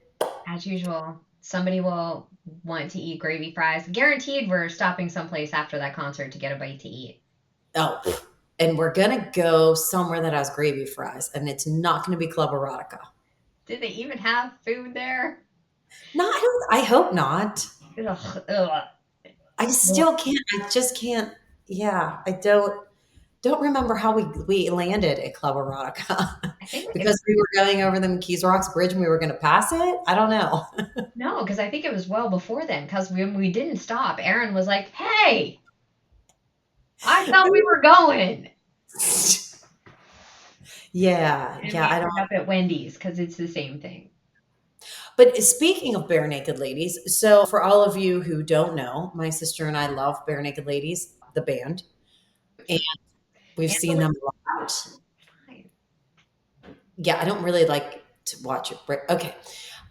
Speaker 1: As usual, somebody will want to eat gravy fries. Guaranteed, we're stopping someplace after that concert to get a bite to eat.
Speaker 2: Oh, and we're going to go somewhere that has gravy fries, and it's not going to be Club Erotica.
Speaker 1: Did they even have food there?
Speaker 2: No, I hope not.
Speaker 1: Ugh, ugh.
Speaker 2: I
Speaker 1: Well,
Speaker 2: still can't. I just can't. Yeah, I don't remember how we landed at Club Erotica
Speaker 1: I think it
Speaker 2: because we were going over the Keys Rocks Bridge and we were going to pass it. I don't know.
Speaker 1: no, because I think it was well before then. Because when we didn't stop, Aaron was like, "Hey, I thought we were going,"
Speaker 2: Yeah,
Speaker 1: and
Speaker 2: yeah,
Speaker 1: we
Speaker 2: I don't.
Speaker 1: ended up at Wendy's because it's the same thing.
Speaker 2: But speaking of Bare Naked Ladies, so for all of you who don't know, my sister and I love Bare Naked Ladies, the band, and we've
Speaker 1: And the
Speaker 2: seen them a lot.
Speaker 1: fine.
Speaker 2: Yeah, I don't really like to watch it. Okay.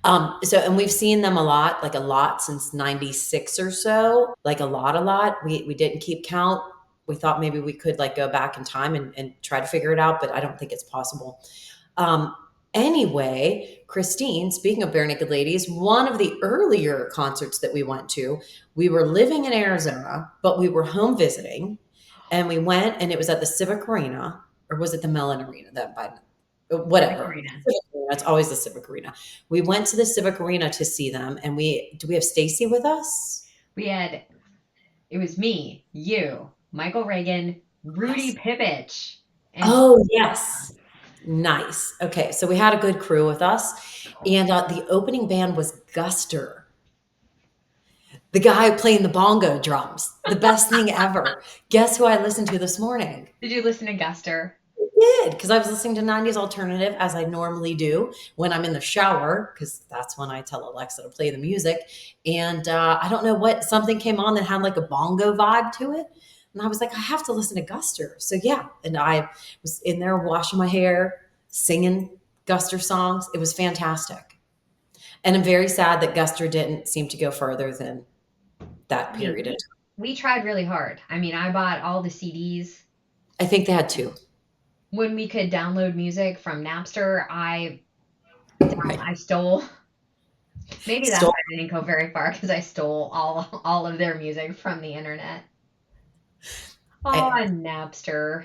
Speaker 2: And we've seen them a lot since 96 or so, like a lot. We didn't keep count. We thought maybe we could like go back in time and try to figure it out, but I don't think it's possible. Um, anyway, Christine, speaking of Bare Naked Ladies, one of the earlier concerts that we went to, we were living in Arizona, but we were home visiting, and we went, and it was at the Civic Arena, or was it the Mellon Arena? That by
Speaker 1: Civic
Speaker 2: whatever.
Speaker 1: Arena.
Speaker 2: Civic Arena, it's always the Civic Arena. We went to the Civic Arena to see them, and we have Stacy with us?
Speaker 1: We had it was me, you, Michael Reagan, Rudy
Speaker 2: Yes.
Speaker 1: Pipich, and
Speaker 2: Oh, yes. Nice. Okay, so we had a good crew with us, and the opening band was Guster, the guy playing the bongo drums. The best thing ever. Guess who I listened to this morning?
Speaker 1: did you listen to Guster?
Speaker 2: Did because I was listening to 90s alternative as I normally do when I'm in the shower because that's when I tell Alexa to play the music. And I don't know what something came on that had like a bongo vibe to it. And I was like, I have to listen to Guster. So yeah, and I was in there washing my hair, singing Guster songs. It was fantastic. And I'm very sad that Guster didn't seem to go further than that
Speaker 1: I mean,
Speaker 2: period of time.
Speaker 1: we tried really hard. I mean, I bought all the CDs
Speaker 2: I think they had two.
Speaker 1: when we could download music from Napster.
Speaker 2: Right.
Speaker 1: I stole. Maybe that's
Speaker 2: Still
Speaker 1: why I didn't go very far because I stole all of their music from the internet. Oh,
Speaker 2: I,
Speaker 1: Napster.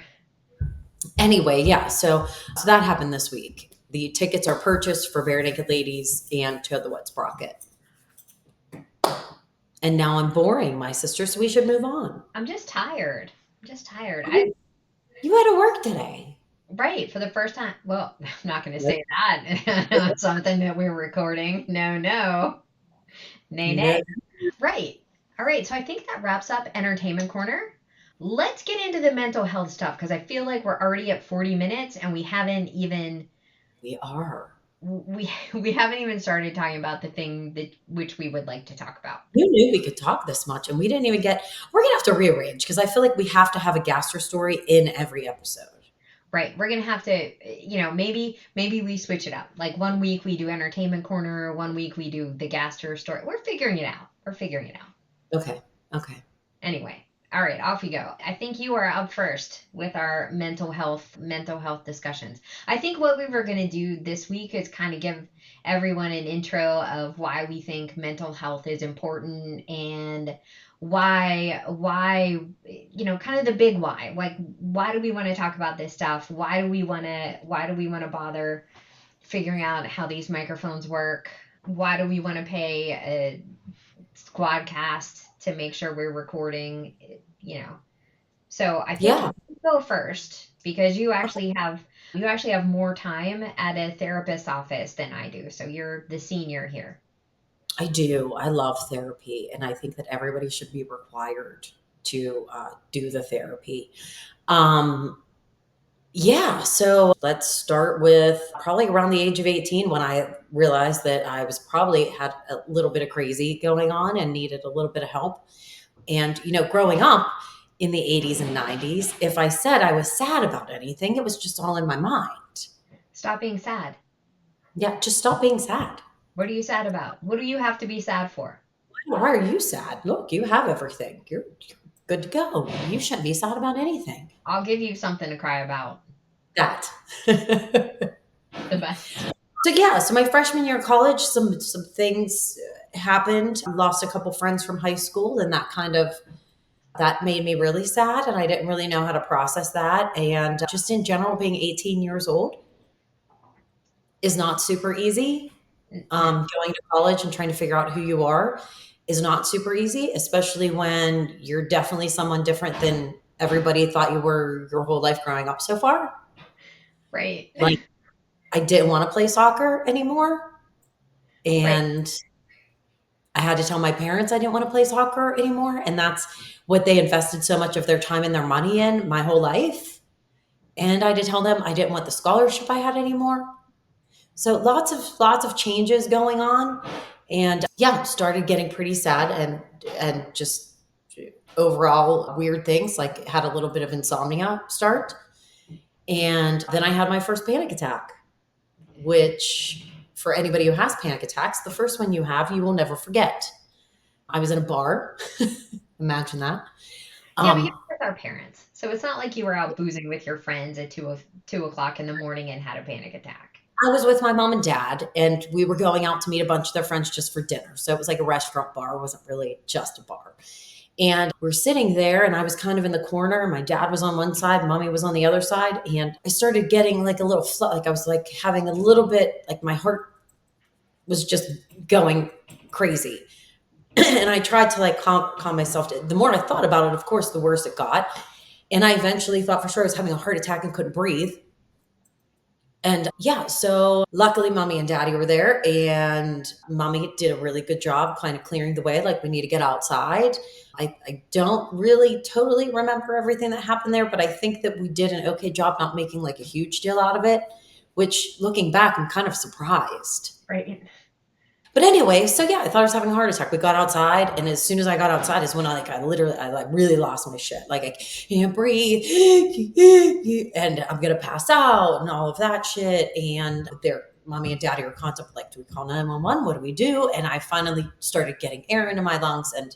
Speaker 2: anyway, yeah. So that happened this week. The tickets are purchased for Bare Naked Ladies and To the Wet Sprocket. And now I'm boring my sister, so we should move on.
Speaker 1: I'm just tired. I'm just tired.
Speaker 2: You had to work today.
Speaker 1: Right, for the first time. Well, I'm not going to say that. Something that we're recording. No, no. Nay,
Speaker 2: No,
Speaker 1: nay. Right. All right. So I think that wraps up Entertainment Corner. Let's get into the mental health stuff because I feel like we're already at 40 minutes and we haven't even
Speaker 2: we are.
Speaker 1: we haven't even started talking about the thing that which we would like to talk about.
Speaker 2: Who knew we could talk this much? And we didn't even get, we're going to have to rearrange because I feel like we have to have a gastro story in every episode.
Speaker 1: Right. We're gonna have to, maybe we switch it up. Like one week we do Entertainment Corner, one week we do the Gaster story. We're figuring it out. We're figuring it out.
Speaker 2: Okay. Okay.
Speaker 1: Anyway, all right, off you go. I think you are up first with our mental health discussions. I think what we were going to do this week is kind of give everyone an intro of why we think mental health is important and why kind of the big why. Like why do we want to talk about this stuff? Why do we want to bother figuring out how these microphones work? Why do we want to pay squadcast to make sure we're recording, you know. So I think
Speaker 2: Yeah,
Speaker 1: you go first because you actually have more time at a therapist's office than I do. So you're the senior here.
Speaker 2: I do. I love therapy, and I think that everybody should be required to do the therapy. Um, yeah, so let's start with probably around the age of 18 when I realized that I was probably had a little bit of crazy going on and needed a little bit of help. And, growing up in the 80s and 90s, if I said I was sad about anything, it was just all in my mind.
Speaker 1: Stop being sad.
Speaker 2: Yeah, just stop being sad.
Speaker 1: What are you sad about? What do you have to be sad for?
Speaker 2: Why are you sad? Look, you have everything. You're good to go. You shouldn't be sad about anything.
Speaker 1: I'll give you something to cry about.
Speaker 2: That.
Speaker 1: The best.
Speaker 2: So yeah, so my freshman year of college, some things happened. I lost a couple friends from high school, and that made me really sad, and I didn't really know how to process that. And just in general, being 18 years old is not super easy.
Speaker 1: No,
Speaker 2: Going to college and trying to figure out who you are is not super easy, especially when you're definitely someone different than everybody thought you were your whole life growing up so far.
Speaker 1: right.
Speaker 2: Like I didn't want to play soccer anymore,
Speaker 1: Right.
Speaker 2: and I had to tell my parents I didn't want to play soccer anymore, and that's what they invested so much of their time and their money in my whole life. And I had to tell them I didn't want the scholarship I had anymore. So lots of changes going on, and yeah, started getting pretty sad and just overall weird things. Like had a little bit of insomnia start, and then I had my first panic attack, which for anybody who has panic attacks, the first one you have, you will never forget. I was in a bar. Imagine that.
Speaker 1: Yeah, but you're
Speaker 2: Um,
Speaker 1: with our parents. So it's not like you were out boozing with your friends at 2 o'clock in the morning and had a panic attack.
Speaker 2: I was with my mom and dad, and we were going out to meet a bunch of their friends just for dinner. So it was like a restaurant bar. It wasn't really just a bar. And we're sitting there, and I was kind of in the corner. My dad was on one side, mommy was on the other side. And I started getting like a little, like I was like having a little bit, like my heart was just going crazy. And I tried to like calm myself. The more I thought about it, of course, the worse it got. And I eventually thought for sure I was having a heart attack and couldn't breathe. And yeah, so luckily mommy and daddy were there, and mommy did a really good job kind of clearing the way, like we need to get outside. I don't really totally remember everything that happened there, but I think that we did an okay job not making like a huge deal out of it, which looking back, I'm kind of surprised.
Speaker 1: Right.
Speaker 2: But anyway, so yeah, I thought I was having a heart attack. We got outside, and as soon as I got outside is when I like really lost my shit. Like I can't breathe, and I'm gonna pass out, and all of that shit. And their mommy and daddy were contemplating, like, do we call 911? What do we do? And I finally started getting air into my lungs and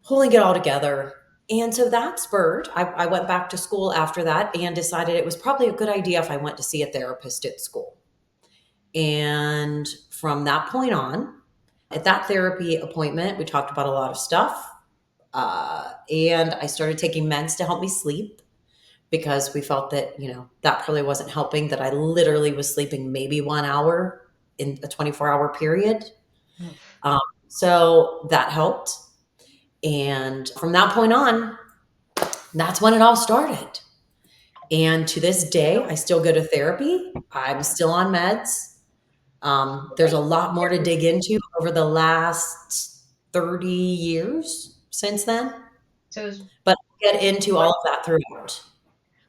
Speaker 2: pulling it all together. And so that spurred. I went back to school after that and decided it was probably a good idea if I went to see a therapist at school. And from that point on, at that therapy appointment, we talked about a lot of stuff. And I started taking meds to help me sleep because we felt that, that probably wasn't helping, that I literally was sleeping maybe 1 hour in a 24-hour period.
Speaker 1: Oof.
Speaker 2: Um, so that helped. And from that point on, that's when it all started. And to this day, I still go to therapy. I'm still on meds. There's a lot more to dig into over the last 30 years since then,
Speaker 1: So is
Speaker 2: but I'll get into all of that throughout.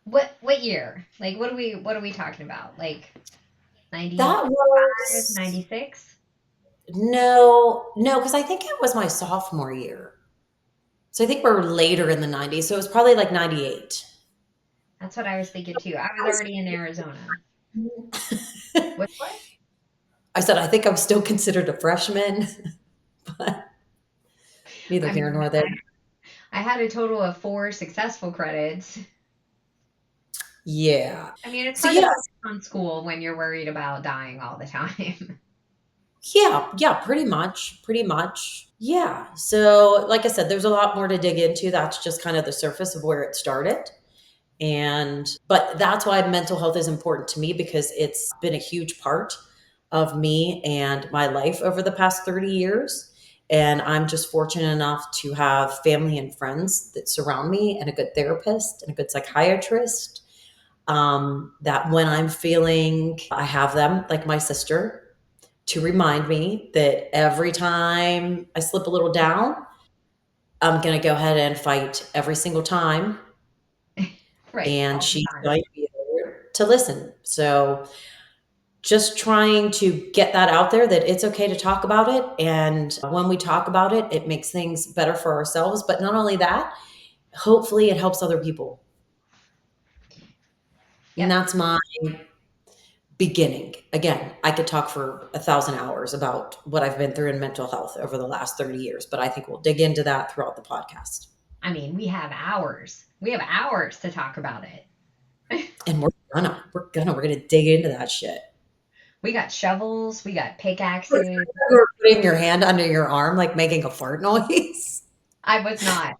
Speaker 1: what year? Like what are we talking about? Like
Speaker 2: That
Speaker 1: 95,
Speaker 2: was
Speaker 1: 96?
Speaker 2: no, because I think it was my sophomore year. So I think we're later in the 90s. So it was probably like 98.
Speaker 1: That's what I was thinking too. I was already in Arizona. What?
Speaker 2: I said, I think I'm still considered a freshman, but neither
Speaker 1: I
Speaker 2: here
Speaker 1: mean,
Speaker 2: nor there.
Speaker 1: I had a total of 4 successful credits.
Speaker 2: Yeah.
Speaker 1: I mean, it's
Speaker 2: So
Speaker 1: hard to
Speaker 2: yeah,
Speaker 1: focus on school when you're worried about dying all the time.
Speaker 2: yeah, pretty much, pretty much. Yeah. So, like I said, there's a lot more to dig into. That's just kind of the surface of where it started. But that's why mental health is important to me because it's been a huge part of me and my life over the past 30 years. And I'm just fortunate enough to have family and friends that surround me, and a good therapist and a good psychiatrist. That when I'm feeling, I have them, like my sister, to remind me that every time I slip a little down, I'm going to go ahead and fight every single time.
Speaker 1: Right,
Speaker 2: And
Speaker 1: all the
Speaker 2: she's
Speaker 1: time.
Speaker 2: going to be there to listen. So just trying to get that out there, that it's okay to talk about it. And when we talk about it, it makes things better for ourselves. But not only that, hopefully it helps other people. And
Speaker 1: Yep.
Speaker 2: that's my beginning. Again, I could talk for 1,000 hours about what I've been through in mental health over the last 30 years, but I think we'll dig into that throughout the podcast.
Speaker 1: I mean, we have hours. We have hours to talk about it.
Speaker 2: And we're gonna dig into that shit.
Speaker 1: We got shovels, we got
Speaker 2: You're
Speaker 1: pickaxes.
Speaker 2: putting your hand under your arm, like making a fart noise.
Speaker 1: I was not.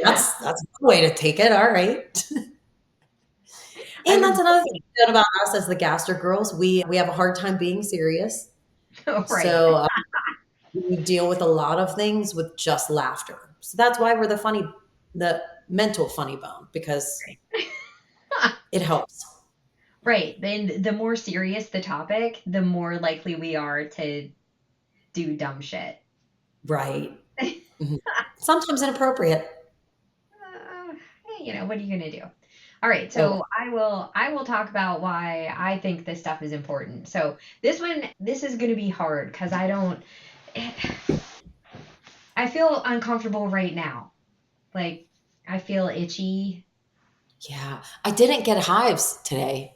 Speaker 2: That's one way to take it. All right.
Speaker 1: I
Speaker 2: And
Speaker 1: was
Speaker 2: that's another thing good about us as the Gaster girls. We have a hard time being serious.
Speaker 1: right.
Speaker 2: So we deal with a lot of things with just laughter. So that's why we're the mental funny bone, because it helps.
Speaker 1: Right. Then the more serious the topic, the more likely we are to do dumb shit.
Speaker 2: Right. Mhm. Sometimes inappropriate.
Speaker 1: What are you gonna do? All right,
Speaker 2: Oh,
Speaker 1: so I will talk about why I think this stuff is important. So this is gonna be hard because I feel uncomfortable right now. Like I feel itchy.
Speaker 2: yeah. I didn't get hives today.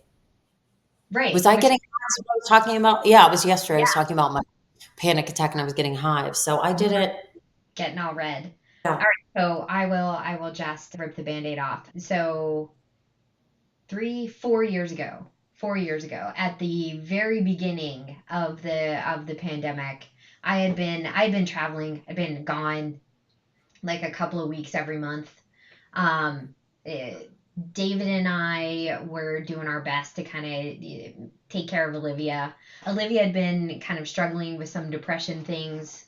Speaker 1: Right,
Speaker 2: Was I
Speaker 1: which
Speaker 2: getting hives when I was talking about? Yeah, it was yesterday. I was
Speaker 1: yeah,
Speaker 2: talking about my panic attack and I was getting hives. So I
Speaker 1: you were
Speaker 2: didn't.
Speaker 1: getting all red.
Speaker 2: Yeah.
Speaker 1: All right, so I will just rip the band-aid off. So 4 years ago, at the very beginning of the pandemic, I had been traveling. I'd been gone like a couple of weeks every month. Um, eh, David and I were doing our best to kind of take care of Olivia. Olivia had been kind of struggling with some depression things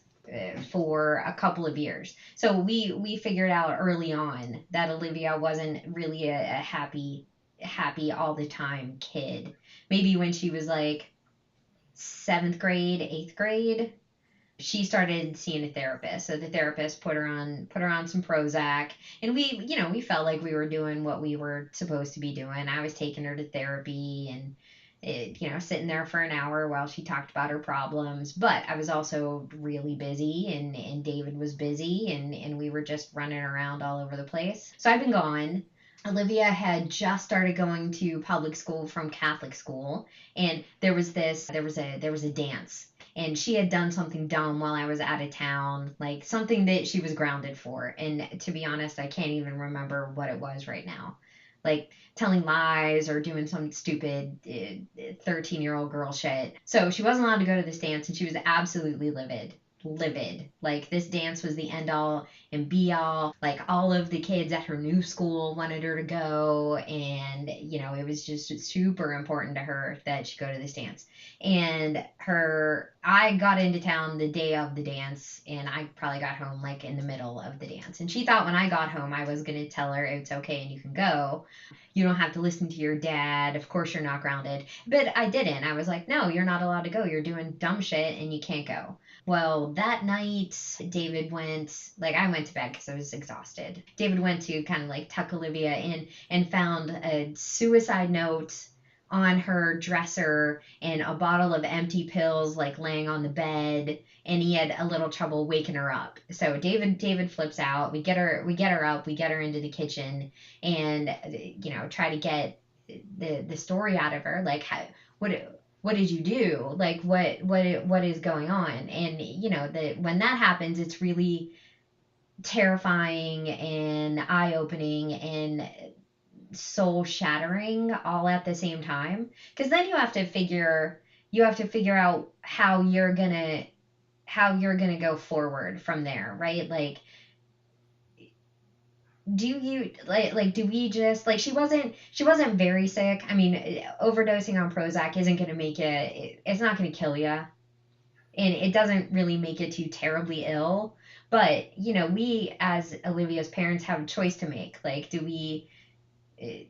Speaker 1: for a couple of years. So we figured out early on that Olivia wasn't really a happy all the time kid. Maybe when she was like seventh grade, eighth grade, she started seeing a therapist. So the therapist put her on some Prozac, and we felt like we were doing what we were supposed to be doing. I was taking her to therapy and sitting there for an hour while she talked about her problems. But I was also really busy, and David was busy, and we were just running around all over the place. So I've been gone. Olivia had just started going to public school from Catholic school, and there was a dance, and she had done something dumb while I was out of town, like something that she was grounded for. And to be honest, I can't even remember what it was right now. Like telling lies or doing some stupid 13-year-old girl shit. So she wasn't allowed to go to this dance, and she was absolutely livid. Livid. Like this dance was the end all and be all. Like all of the kids at her new school wanted her to go, and it was just super important to her that she go to this dance. And I got into town the day of the dance, and I probably got home like in the middle of the dance, and she thought when I got home I was going to tell her it's okay and you can go, you don't have to listen to your dad, of course you're not grounded. But I didn't. I was like, no, you're not allowed to go, you're doing dumb shit and you can't go. Well, that night, David went, like, I went to bed because I was exhausted. David went to kind of like tuck Olivia in and found a suicide note on her dresser and a bottle of empty pills like laying on the bed, and he had a little trouble waking her up. So David flips out. We get her up, we get her into the kitchen, and try to get the story out of her, like what did you do, like what is going on. And when that happens, it's really terrifying and eye-opening and soul shattering all at the same time, because then you have to figure out how you're gonna go forward from there, right? Like, do you like do we just, like, she wasn't very sick. I mean, overdosing on Prozac isn't gonna make it's not gonna kill you. and it doesn't really make it too terribly ill. But, we as Olivia's parents have a choice to make. Like, eh,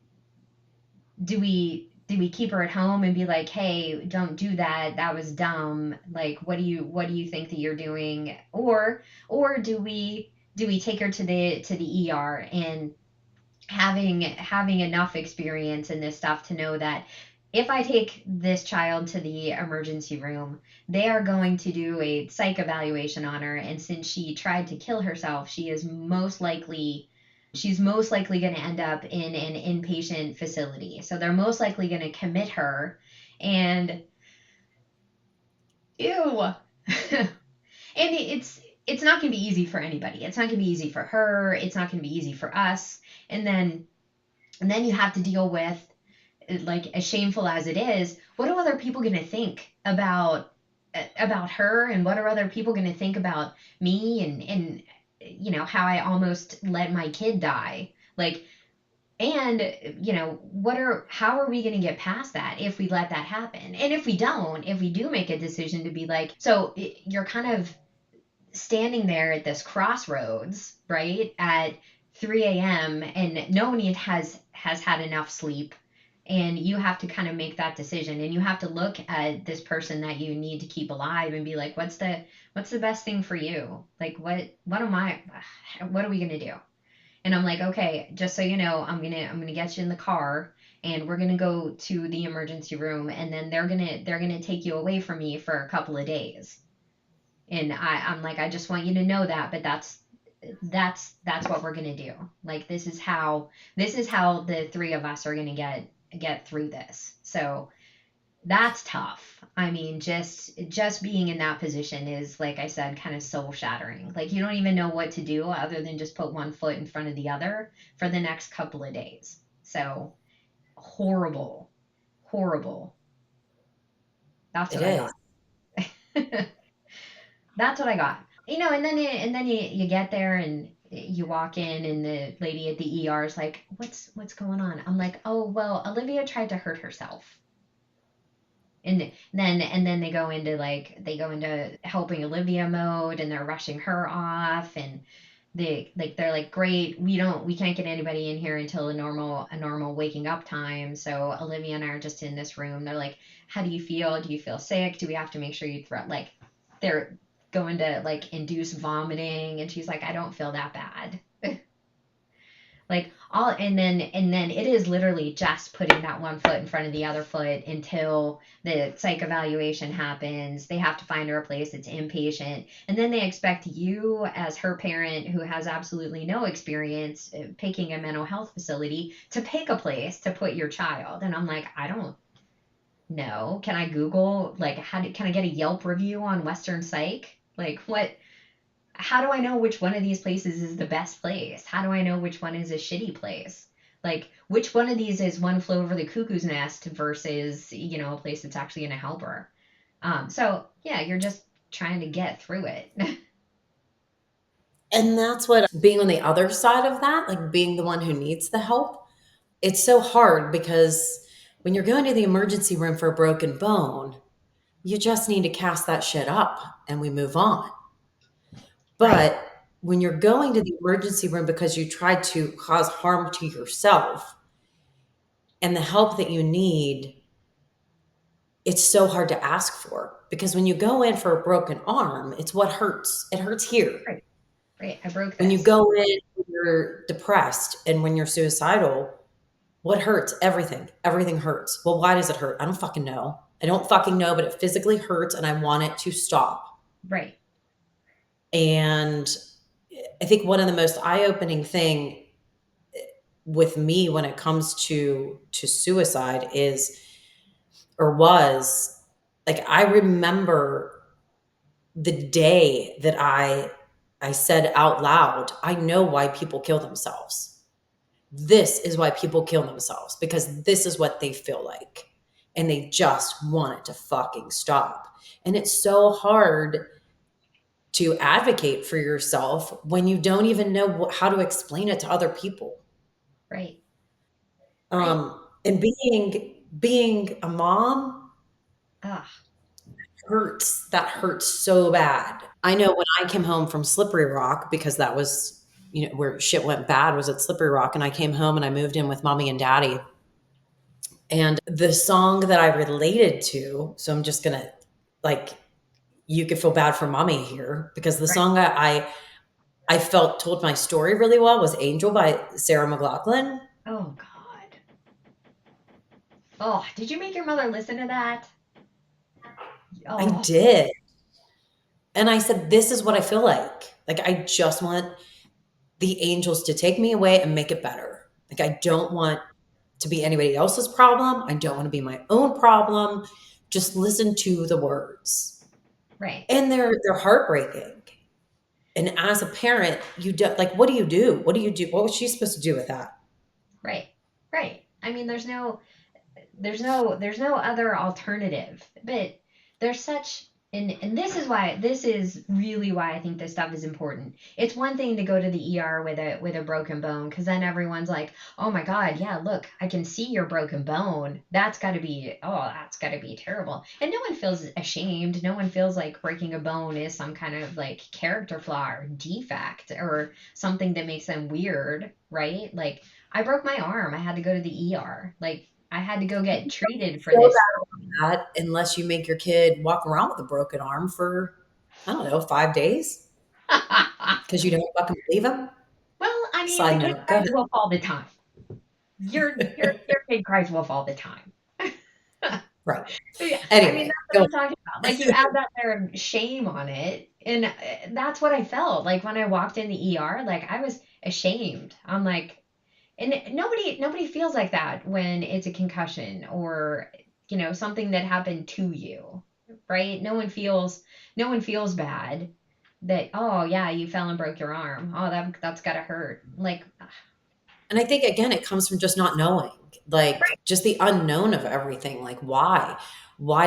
Speaker 1: do we keep her at home and be like, "Hey, don't do that. That was dumb. Like, what do you think that you're doing?" Or do we take her to the ER, and having enough experience in this stuff to know that if I take this child to the emergency room, they are going to do a psych evaluation on her, and since she tried to kill herself, she's most likely going to end up in an inpatient facility. So they're most likely going to commit her, and ew. And it's not going to be easy for anybody. It's not going to be easy for her. It's not going to be easy for us. And then you have to deal with, like, as shameful as it is, what are other people going to think about her, and what are other people going to think about me, and how I almost let my kid die, like, and how are we going to get past that if we let that happen? And if we do make a decision to be like, so you're kind of standing there at this crossroads, right, at 3 a.m., and nobody has had enough sleep, and you have to kind of make that decision, and you have to look at this person that you need to keep alive and be like, what's the best thing for you? Like, what are we going to do? And I'm like, okay, just so you know, I'm gonna get you in the car, and we're gonna go to the emergency room, and then they're gonna take you away from me for a couple of days. And I'm like, I just want you to know that, but that's what we're gonna do. Like, this is how the three of us are gonna get through this. So that's tough. I mean, just being in that position is, like I said, kind of soul shattering. Like, you don't even know what to do other than just put one foot in front of the other for the next couple of days. So horrible, horrible. That's
Speaker 2: It
Speaker 1: what I
Speaker 2: is.
Speaker 1: got. That's what I got. And then you get there, and you walk in, and the lady at the ER is like, "What's going on?" I'm like, "Oh, well, Olivia tried to hurt herself." And then they go into helping Olivia mode, and they're rushing her off, and they're like, "Great, we can't get anybody in here until a normal waking up time, so Olivia and I are just in this room." They're like, "How do you feel? Do you feel sick? Do we have to make sure you throw," like, they're going to, like, induce vomiting, and she's like, "I don't feel that bad." Like, all, and then it is literally just putting that one foot in front of the other foot until the psych evaluation happens. They have to find her a place that's inpatient, and then they expect you, as her parent who has absolutely no experience picking a mental health facility, to pick a place to put your child. And I'm like, I don't know. Can I Google, like, can I get a Yelp review on Western Psych? Like, what? How do I know which one of these places is the best place? How do I know which one is a shitty place? Like, which one of these is One Flew Over the Cuckoo's Nest versus, a place that's actually going to help her? So yeah, you're just trying to get through it.
Speaker 2: And that's what being on the other side of that, like being the one who needs the help, it's so hard because when you're going to the emergency room for a broken bone, you just need to cast that shit up and we move on.
Speaker 1: Right,
Speaker 2: But when you're going to the emergency room because you tried to cause harm to yourself and the help that you need, it's so hard to ask for because when you go in for a broken arm, it's what hurts. It hurts here.
Speaker 1: right, right. I broke
Speaker 2: When you
Speaker 1: this.
Speaker 2: go in, when you're depressed and when you're suicidal, what hurts? Everything. Everything hurts. Well, why does it hurt? I don't fucking know. I don't fucking know, but it physically hurts and I want it to stop.
Speaker 1: Right,
Speaker 2: And I think one of the most eye-opening thing with me when it comes to suicide is or was like I remember the day that I said out loud, I know why people kill themselves. This is why people kill themselves because this is what they feel like and they just want it to fucking stop. And it's so hard to advocate for yourself when you don't even know how to explain it to other people.
Speaker 1: right, right.
Speaker 2: And being a mom,
Speaker 1: Ah,
Speaker 2: hurts. That hurts so bad. I know when I came home from Slippery Rock, because that was, where shit went bad was at Slippery Rock. And I came home and I moved in with mommy and daddy. And the song that I related to, so I'm just going to, like, you could feel bad for mommy here, because the
Speaker 1: Right.
Speaker 2: song that I felt told my story really well was Angel by Sarah McLachlan.
Speaker 1: Oh God. Oh, did you make your mother listen to that?
Speaker 2: I
Speaker 1: Oh,
Speaker 2: did. And I said, this is what I feel like. Like, I just want the angels to take me away and make it better. Like, I don't want to be anybody else's problem. I don't want to be my own problem. Just listen to the words.
Speaker 1: right.
Speaker 2: And they're heartbreaking. And as a parent, you do, like, what do you do? What do you do? What was she supposed to do with that?
Speaker 1: Right. Right. I mean, there's no other alternative. But there's such and this is really why I think this stuff is important. It's one thing to go to the ER with a broken bone, because then everyone's like, "Oh my God, yeah, look, I can see your broken bone. That's got to be terrible." And no one feels ashamed. No one feels like breaking a bone is some kind of like character flaw or defect or something that makes them weird, right? Like I broke my arm. I had to go to the ER. Like I had to go get treated for
Speaker 2: Feel
Speaker 1: this.
Speaker 2: bad about that unless you make your kid walk around with a broken arm for, I don't know, 5 days because you don't fucking believe him.
Speaker 1: Well, I mean, the
Speaker 2: Side
Speaker 1: kid
Speaker 2: note, go
Speaker 1: cries
Speaker 2: ahead.
Speaker 1: wolf all the time. Your kid cries wolf all the time.
Speaker 2: Right.
Speaker 1: Yeah, I mean,
Speaker 2: Anyway,
Speaker 1: that's what
Speaker 2: go
Speaker 1: I'm talking about. Like you add that there of shame on it, and that's what I felt like when I walked in the ER. Like I was ashamed. I'm like, and nobody feels like that when it's a concussion or something that happened to you, right? No one feels bad that, oh yeah, you fell and broke your arm. Oh, that's gotta hurt. Like,
Speaker 2: and I think again, it comes from just not knowing, like just the unknown of everything. Like why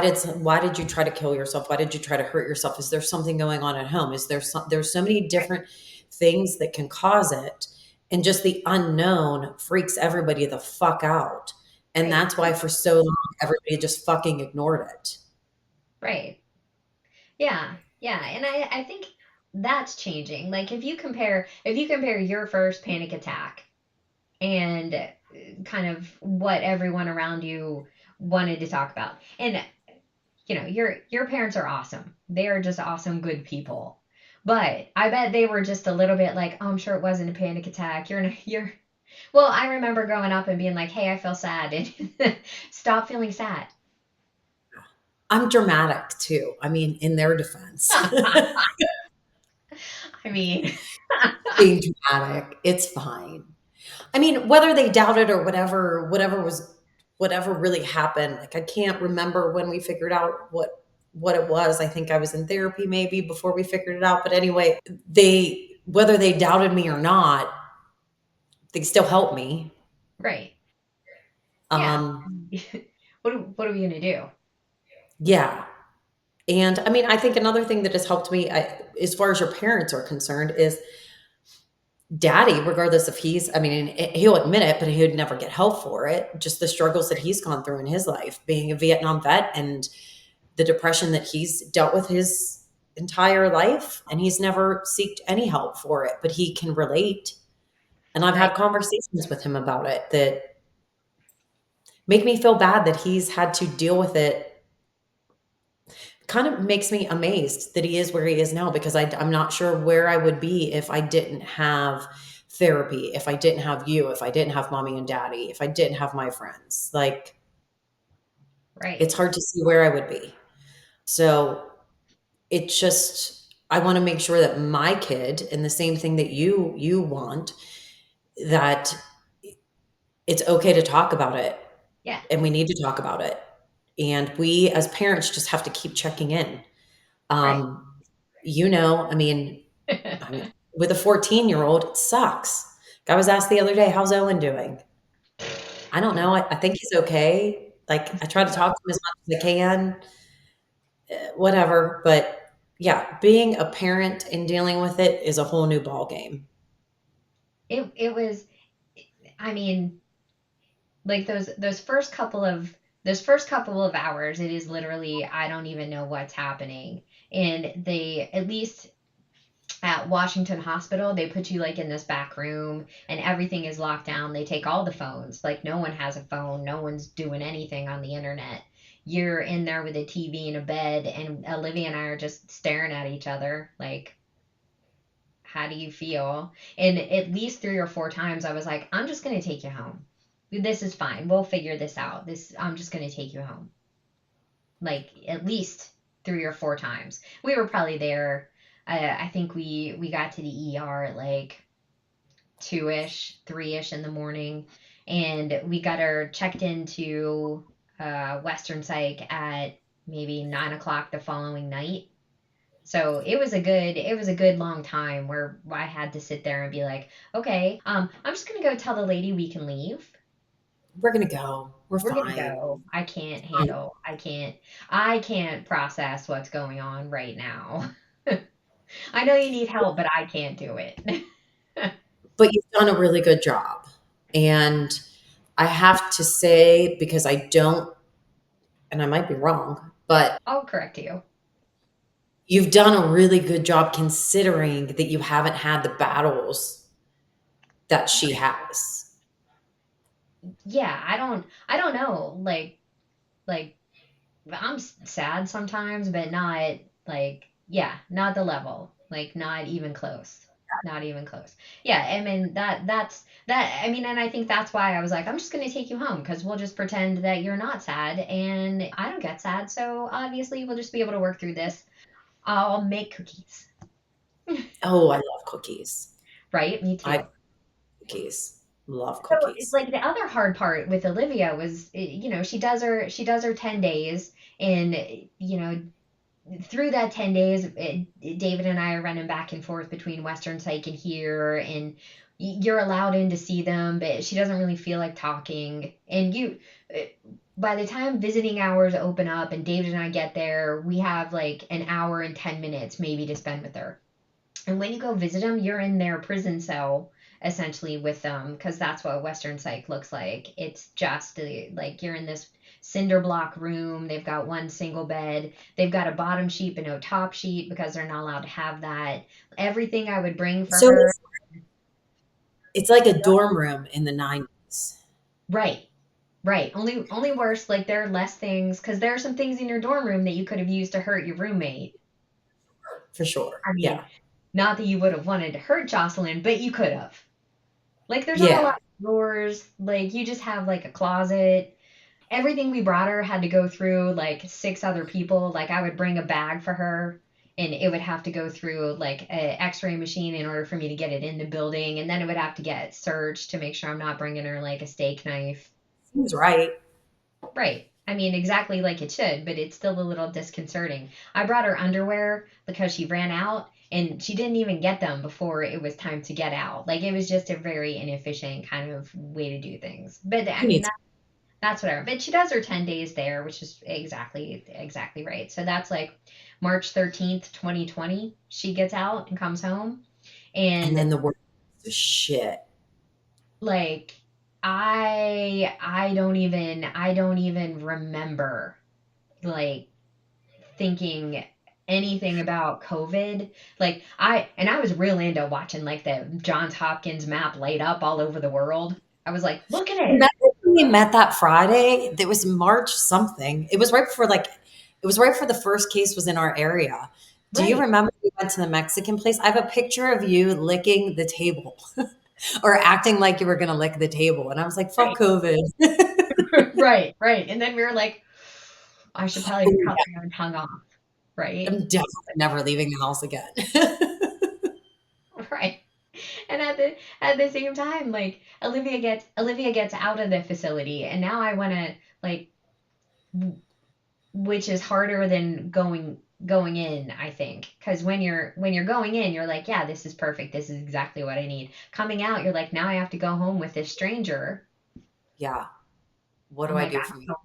Speaker 2: did you try to kill yourself? Why did you try to hurt yourself? Is there something going on at home? There's so many different things that can cause it, and just the unknown freaks everybody the fuck out. And
Speaker 1: right,
Speaker 2: that's why for so long everybody just fucking ignored it.
Speaker 1: right. Yeah, yeah, and I think that's changing. Like if you compare your first panic attack and kind of what everyone around you wanted to talk about. And your parents are awesome. They are just awesome, good people. But I bet they were just a little bit like, oh, I'm sure it wasn't a panic attack. You're well, I remember growing up and being like, hey, I feel sad and stop feeling sad.
Speaker 2: I'm dramatic too. I mean, in their defense,
Speaker 1: I mean,
Speaker 2: being dramatic, it's fine. I mean, whether they doubted or whatever really happened, like I can't remember when we figured out what it was. I think I was in therapy maybe before we figured it out. But anyway, they whether they doubted me or not, they still helped me.
Speaker 1: right. Yeah.
Speaker 2: Um,
Speaker 1: What are we gonna do?
Speaker 2: yeah. And I mean, I think another thing that has helped me, as far as your parents are concerned, is daddy, regardless if I mean, he'll admit it, but he would never get help for it. Just the struggles that he's gone through in his life, being a Vietnam vet and the depression that he's dealt with his entire life. And he's never sought any help for it, but he can relate. And I've
Speaker 1: Right.
Speaker 2: had conversations with him about it that make me feel bad that he's had to deal with it. Kind of makes me amazed that he is where he is now, because I'm not sure where I would be if I didn't have therapy, if I didn't have you, if I didn't have mommy and daddy, if I didn't have my friends. Like,
Speaker 1: Right.
Speaker 2: it's hard to see where I would be. So it's just, I want to make sure that my kid, and the same thing that you want, that it's okay to talk about it,
Speaker 1: Yeah.
Speaker 2: and we need to talk about it. And we as parents just have to keep checking in.
Speaker 1: Right.
Speaker 2: Um, I mean, with a 14-year-old, it sucks. I was asked the other day, how's Owen doing? I don't know. I think he's okay. Like, I try to talk to him as much as I can, whatever. But yeah, being a parent and dealing with it is a whole new ball game.
Speaker 1: It was, I mean, like those first couple of Those first couple of hours, it is literally, I don't even know what's happening. And they, at least at Washington Hospital, they put you like in this back room and everything is locked down. They take all the phones. Like no one has a phone, no one's doing anything on the internet. You're in there with a TV and a bed, and Olivia and I are just staring at each other like, how do you feel? And at least 3 or 4 times I was like, I'm just going to take you home. This is fine. We'll figure this out. I'm just going to take you home. Like at least 3 or 4 times. We were probably there. I think we got to the ER at like 2-ish, 3-ish in the morning, and we got her checked into Western Psych at maybe 9 o'clock the following night. So it was a good long time where I had to sit there and be like, okay, I'm just gonna go tell the lady we can leave.
Speaker 2: We're gonna go. We're
Speaker 1: We're gonna
Speaker 2: fine.
Speaker 1: go. I can't process what's going on right now. I know you need help, but I can't do it.
Speaker 2: But you've done a really good job. And I have to say, because I don't, and I might be wrong, but
Speaker 1: I'll correct you.
Speaker 2: you've done a really good job considering that you haven't had the battles that she has.
Speaker 1: Yeah, I don't know. Like I'm sad sometimes, but not like, yeah, not the level. Like not even close. Not even close. Yeah, I mean that I mean, and I think that's why I was like, I'm just gonna take you home because we'll just pretend that you're not sad and I don't get sad, so obviously we'll just be able to work through this. I'll make cookies.
Speaker 2: Oh, I love cookies.
Speaker 1: Right? Me
Speaker 2: I
Speaker 1: too.
Speaker 2: cookies. Love
Speaker 1: So
Speaker 2: cookies.
Speaker 1: like the other hard part with Olivia was, she does her 10 days, and through that 10 days, David and I are running back and forth between Western Psych and here, and you're allowed in to see them, but she doesn't really feel like talking. And uh, by the time visiting hours open up and David and I get there, we have like an hour and 10 minutes maybe to spend with her. And when you go visit them, you're in their prison cell essentially with them, because that's what Western Psych looks like. It's just like you're in this cinder block room. They've got one single bed. They've got a bottom sheet but no top sheet because they're not allowed to have that. Everything I would bring for
Speaker 2: So
Speaker 1: her.
Speaker 2: it's like a dorm room in the 90s,
Speaker 1: Right. Right. Only worse, like there are less things, because there are some things in your dorm room that you could have used to hurt your roommate.
Speaker 2: for sure.
Speaker 1: I mean,
Speaker 2: Yeah.
Speaker 1: not that you would have wanted to hurt Jocelyn, but you could have. Like there's not a lot
Speaker 2: Yeah.
Speaker 1: of drawers. Like you just have like a closet. Everything we brought her had to go through like 6 other people. Like I would bring a bag for her and it would have to go through like a x-ray machine in order for me to get it in the building, and then it would have to get searched to make sure I'm not bringing her like a steak knife.
Speaker 2: Seems right.
Speaker 1: Right. I mean, exactly like it should, but it's still a little disconcerting. I brought her underwear because she ran out and she didn't even get them before it was time to get out. Like it was just a very inefficient kind of way to do things. But I
Speaker 2: He
Speaker 1: mean,
Speaker 2: needs
Speaker 1: that's whatever. But she does her 10 days there, which is exactly right. So that's like March 13th, 2020, she gets out and comes home.
Speaker 2: and
Speaker 1: And
Speaker 2: then the worst is shit.
Speaker 1: like I don't even remember like thinking anything about COVID. Like I was real into watching like the Johns Hopkins map light up all over the world. I was like, look at it.
Speaker 2: Remember when we met that Friday? It was March something. It was right before it was right before the first case was in our area. Do you
Speaker 1: Right,
Speaker 2: remember we went to the Mexican place? I have a picture of you licking the table or acting like you were going to lick the table. And I was like, fuck
Speaker 1: right,
Speaker 2: COVID.
Speaker 1: right, right. And then we were like, I should probably
Speaker 2: Oh,
Speaker 1: cut
Speaker 2: yeah.
Speaker 1: my own tongue off, right?
Speaker 2: I'm definitely never leaving the house again.
Speaker 1: Right. And at the same time, like Olivia gets out of the facility, and now I want to like, which is harder than going in, I think, because when you're going in, you're like, yeah, this is perfect, this is exactly what I need. Coming out, you're like, now I have to go home with this stranger.
Speaker 2: Yeah. What do
Speaker 1: I'm
Speaker 2: I
Speaker 1: like,
Speaker 2: do
Speaker 1: I
Speaker 2: from
Speaker 1: don't
Speaker 2: here?
Speaker 1: know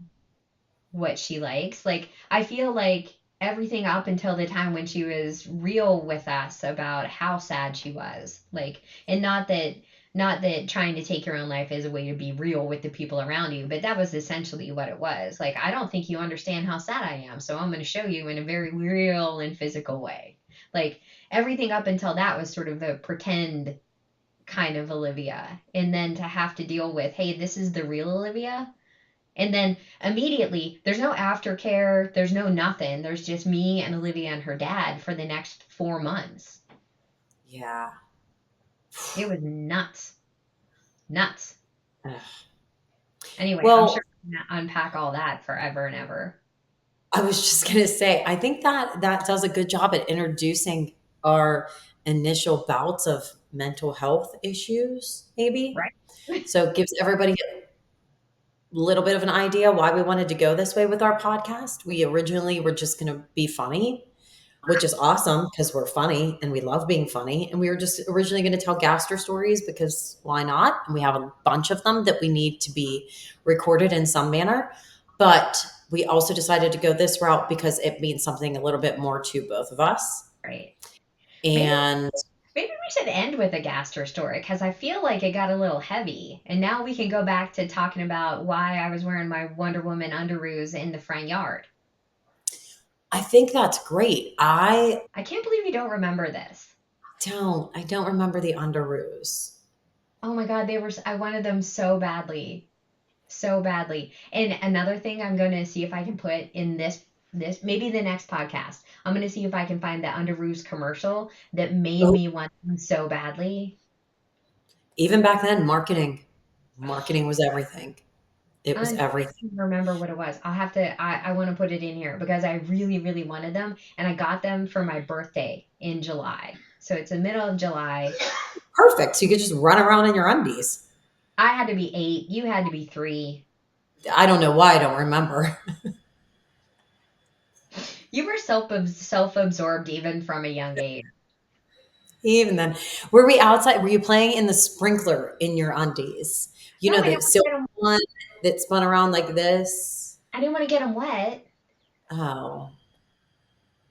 Speaker 1: what she likes. Like I feel like everything up until the time when she was real with us about how sad she was, like, and not that Not that trying to take your own life is a way to be real with the people around you, but that was essentially what it was. Like, I don't think you understand how sad I am, so I'm going to show you in a very real and physical way. Like, everything up until that was sort of a pretend kind of Olivia. And then to have to deal with, hey, this is the real Olivia. And then immediately, there's no aftercare, there's no nothing. There's just me and Olivia and her dad for the next 4 months.
Speaker 2: Yeah.
Speaker 1: It was nuts. Nuts.
Speaker 2: Ugh.
Speaker 1: Anyway, I'm sure
Speaker 2: Well,
Speaker 1: I'm gonna unpack all that forever and ever.
Speaker 2: I was just going to say, I think that that does a good job at introducing our initial bouts of mental health issues, maybe.
Speaker 1: Right.
Speaker 2: So it gives everybody a little bit of an idea why we wanted to go this way with our podcast. We originally were just going to be funny, which is awesome because we're funny and we love being funny. And we were just originally going to tell gastro stories because why not? And we have a bunch of them that we need to be recorded in some manner. But we also decided to go this route because it means something a little bit more to both of us.
Speaker 1: Right. Maybe
Speaker 2: And
Speaker 1: maybe we should end with a gaster story because I feel like it got a little heavy. And now we can go back to talking about why I was wearing my Wonder Woman underoos in the front yard.
Speaker 2: I think that's great.
Speaker 1: I can't believe you don't remember this.
Speaker 2: I don't remember the underoos.
Speaker 1: Oh my God, I wanted them so badly. So badly. And another thing I'm going to see if I can put in this maybe the next podcast. I'm going to see if I can find the Underoos commercial that made
Speaker 2: Oh,
Speaker 1: me want them so badly.
Speaker 2: even back then, marketing was everything. It was
Speaker 1: I
Speaker 2: everything.
Speaker 1: don't remember what it was. I want to put it in here because I really, really wanted them and I got them for my birthday in July. So it's the middle of July.
Speaker 2: Perfect. So you could just run around in your undies.
Speaker 1: I had to be 8. You had to be 3.
Speaker 2: I don't know why I don't remember.
Speaker 1: You were self-absorbed even from a young age.
Speaker 2: Even then, were we outside? Were you playing in the sprinkler in your undies? You
Speaker 1: No,
Speaker 2: know,
Speaker 1: I
Speaker 2: the
Speaker 1: didn't want to
Speaker 2: silver
Speaker 1: get them.
Speaker 2: one that spun around like this?
Speaker 1: I didn't want to get them wet.
Speaker 2: Oh,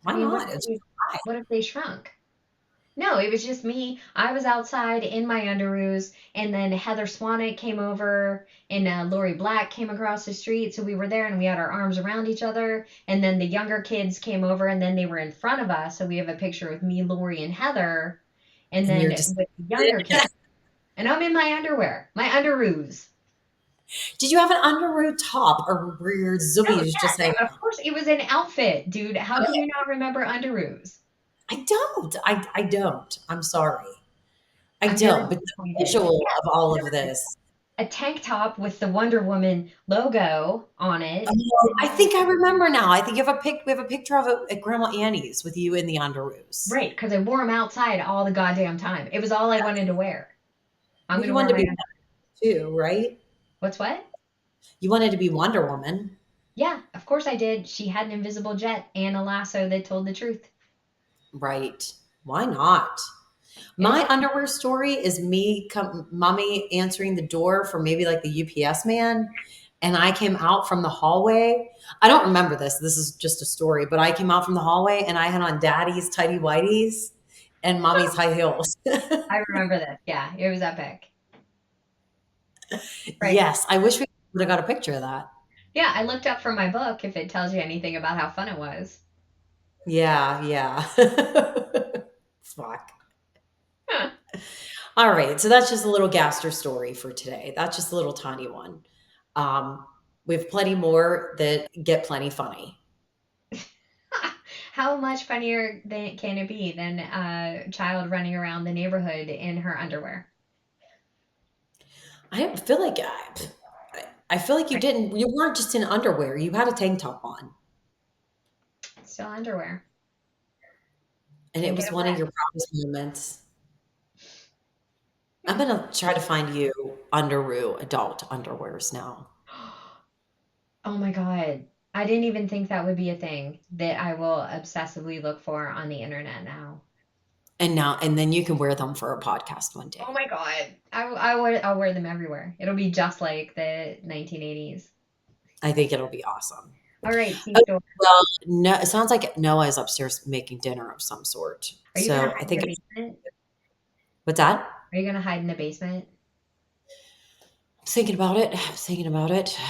Speaker 1: I
Speaker 2: why
Speaker 1: mean,
Speaker 2: not? It's fine.
Speaker 1: what if they shrunk? No, it was just me. I was outside in my underoos, and then Heather Swanwick came over, and Lori Black came across the street. So we were there, and we had our arms around each other. And then the younger kids came over, and then they were in front of us. So we have a picture with me, Lori, and Heather, and
Speaker 2: And you're
Speaker 1: then
Speaker 2: just,
Speaker 1: with the younger kids. And I'm in my underwear, my underoos.
Speaker 2: did you have an underoos top or were your
Speaker 1: Oh
Speaker 2: zoomies just saying,
Speaker 1: yeah, of course it was an outfit, dude. How can you not remember underoos?
Speaker 2: I don't, I don't. I'm sorry. I
Speaker 1: I'm very
Speaker 2: don't. But the
Speaker 1: disappointed.
Speaker 2: visual of all of this,
Speaker 1: A tank top with the Wonder Woman logo on it.
Speaker 2: oh, I think I remember now. I think you have we have a picture of it at Grandma Annie's with you in the underoos.
Speaker 1: Right, because I wore them outside all the goddamn time. It was all I wanted to wear. I'm
Speaker 2: Well,
Speaker 1: gonna
Speaker 2: you
Speaker 1: wear
Speaker 2: wanted to
Speaker 1: my
Speaker 2: be too, right?
Speaker 1: what's what?
Speaker 2: You wanted to be Wonder Woman,
Speaker 1: Yeah, of course I did. She had an invisible jet and a lasso that told the truth.
Speaker 2: right? Why not?
Speaker 1: It was
Speaker 2: My underwear story is mommy answering the door for maybe like the UPS man. And I came out from the hallway. I don't remember this. This is just a story, but I came out from the hallway and I had on daddy's tighty whities and mommy's high heels.
Speaker 1: I remember this. Yeah, it was epic. Right.
Speaker 2: Yes, I wish we would have got a picture of that.
Speaker 1: Yeah, I looked up from my book if it tells you anything about how fun it was.
Speaker 2: Yeah, yeah. Fuck.
Speaker 1: Huh.
Speaker 2: All right, so that's just a little gaster story for today. That's just a little tiny one. Um, we have plenty more that get plenty funny.
Speaker 1: How much funnier can it be than a child running around the neighborhood in her underwear?
Speaker 2: I don't feel like I feel like
Speaker 1: Right.
Speaker 2: you weren't just in underwear. You had a tank top on,
Speaker 1: Still underwear.
Speaker 2: and it
Speaker 1: Can't get
Speaker 2: was
Speaker 1: it
Speaker 2: one of
Speaker 1: wet.
Speaker 2: your proudest moments. I'm gonna try to find you underwear adult underwears now.
Speaker 1: Oh my God. I didn't even think that would be a thing that I will obsessively look for on the internet now.
Speaker 2: And then you can wear them for a podcast one
Speaker 1: Oh
Speaker 2: day.
Speaker 1: my God. I'll wear them everywhere. It'll be just like the 1980s.
Speaker 2: I think it'll be awesome.
Speaker 1: All right, T
Speaker 2: Oh,
Speaker 1: store.
Speaker 2: well, no, it sounds like Noah is upstairs making dinner of some sort.
Speaker 1: Are you gonna
Speaker 2: So I
Speaker 1: hide in
Speaker 2: think
Speaker 1: the
Speaker 2: it's
Speaker 1: basement?
Speaker 2: what's that?
Speaker 1: Are you gonna hide in the basement?
Speaker 2: Thinking about it. Thinking about it.
Speaker 1: All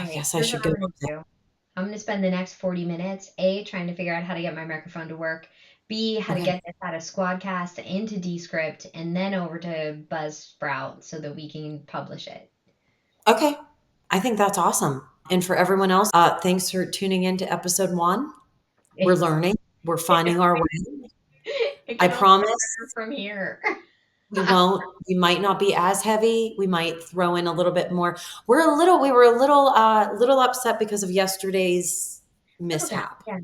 Speaker 2: I
Speaker 1: right,
Speaker 2: guess I
Speaker 1: here's what
Speaker 2: should go
Speaker 1: I'm
Speaker 2: up
Speaker 1: gonna
Speaker 2: there.
Speaker 1: do. I'm gonna spend the next 40 minutes, A, trying to figure out how to get my microphone to work, B, how to
Speaker 2: Okay.
Speaker 1: get this out of Squadcast into Descript, and then over to Buzzsprout so that we can publish it.
Speaker 2: Okay. I think that's awesome. And for everyone else, thanks for tuning in to episode 1. We're learning. We're finding our way.
Speaker 1: It
Speaker 2: I
Speaker 1: can only get
Speaker 2: promise
Speaker 1: better from here.
Speaker 2: we won't. We might not be as heavy. We might throw in a little bit more. We were a little upset because of yesterday's
Speaker 1: That's okay.
Speaker 2: mishap.
Speaker 1: Yeah.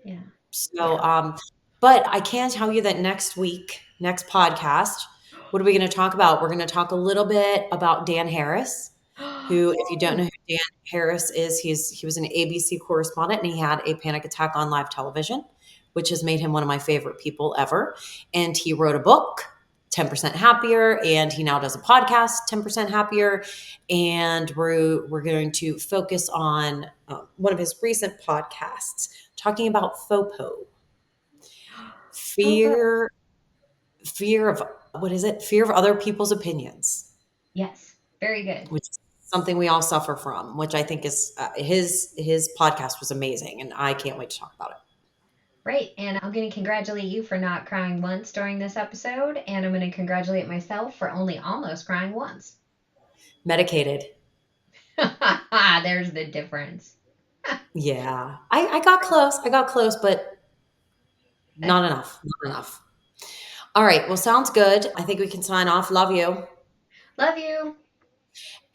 Speaker 1: Yeah.
Speaker 2: So,
Speaker 1: Yeah.
Speaker 2: but I can tell you that next podcast, what are we going to talk about? We're going to talk a little bit about Dan Harris, who, if you don't know
Speaker 1: Yay.
Speaker 2: who Dan Harris is, he was an ABC correspondent and he had a panic attack on live television, which has made him one of my favorite people ever. And he wrote a book, 10% Happier, and he now does a podcast, 10% Happier. And we're going to focus on one of his recent podcasts talking about FOPO,
Speaker 1: Bobo.
Speaker 2: fear fear of what is it? Fear of other people's opinions,
Speaker 1: Yes. Very good.
Speaker 2: which is something we all suffer from, which I think is his podcast was amazing and I can't wait to talk about it.
Speaker 1: Right. And I'm going to congratulate you for not crying once during this episode. And I'm going to congratulate myself for only almost crying once.
Speaker 2: Medicated.
Speaker 1: There's the difference.
Speaker 2: Yeah. I got close. I got close, but not enough. Not enough. All right. Well, sounds good. I think we can sign off. Love you.
Speaker 1: Love you.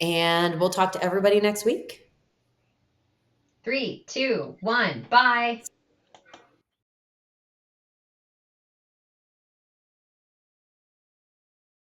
Speaker 2: And we'll talk to everybody next week.
Speaker 1: 3, 2, 1. Bye.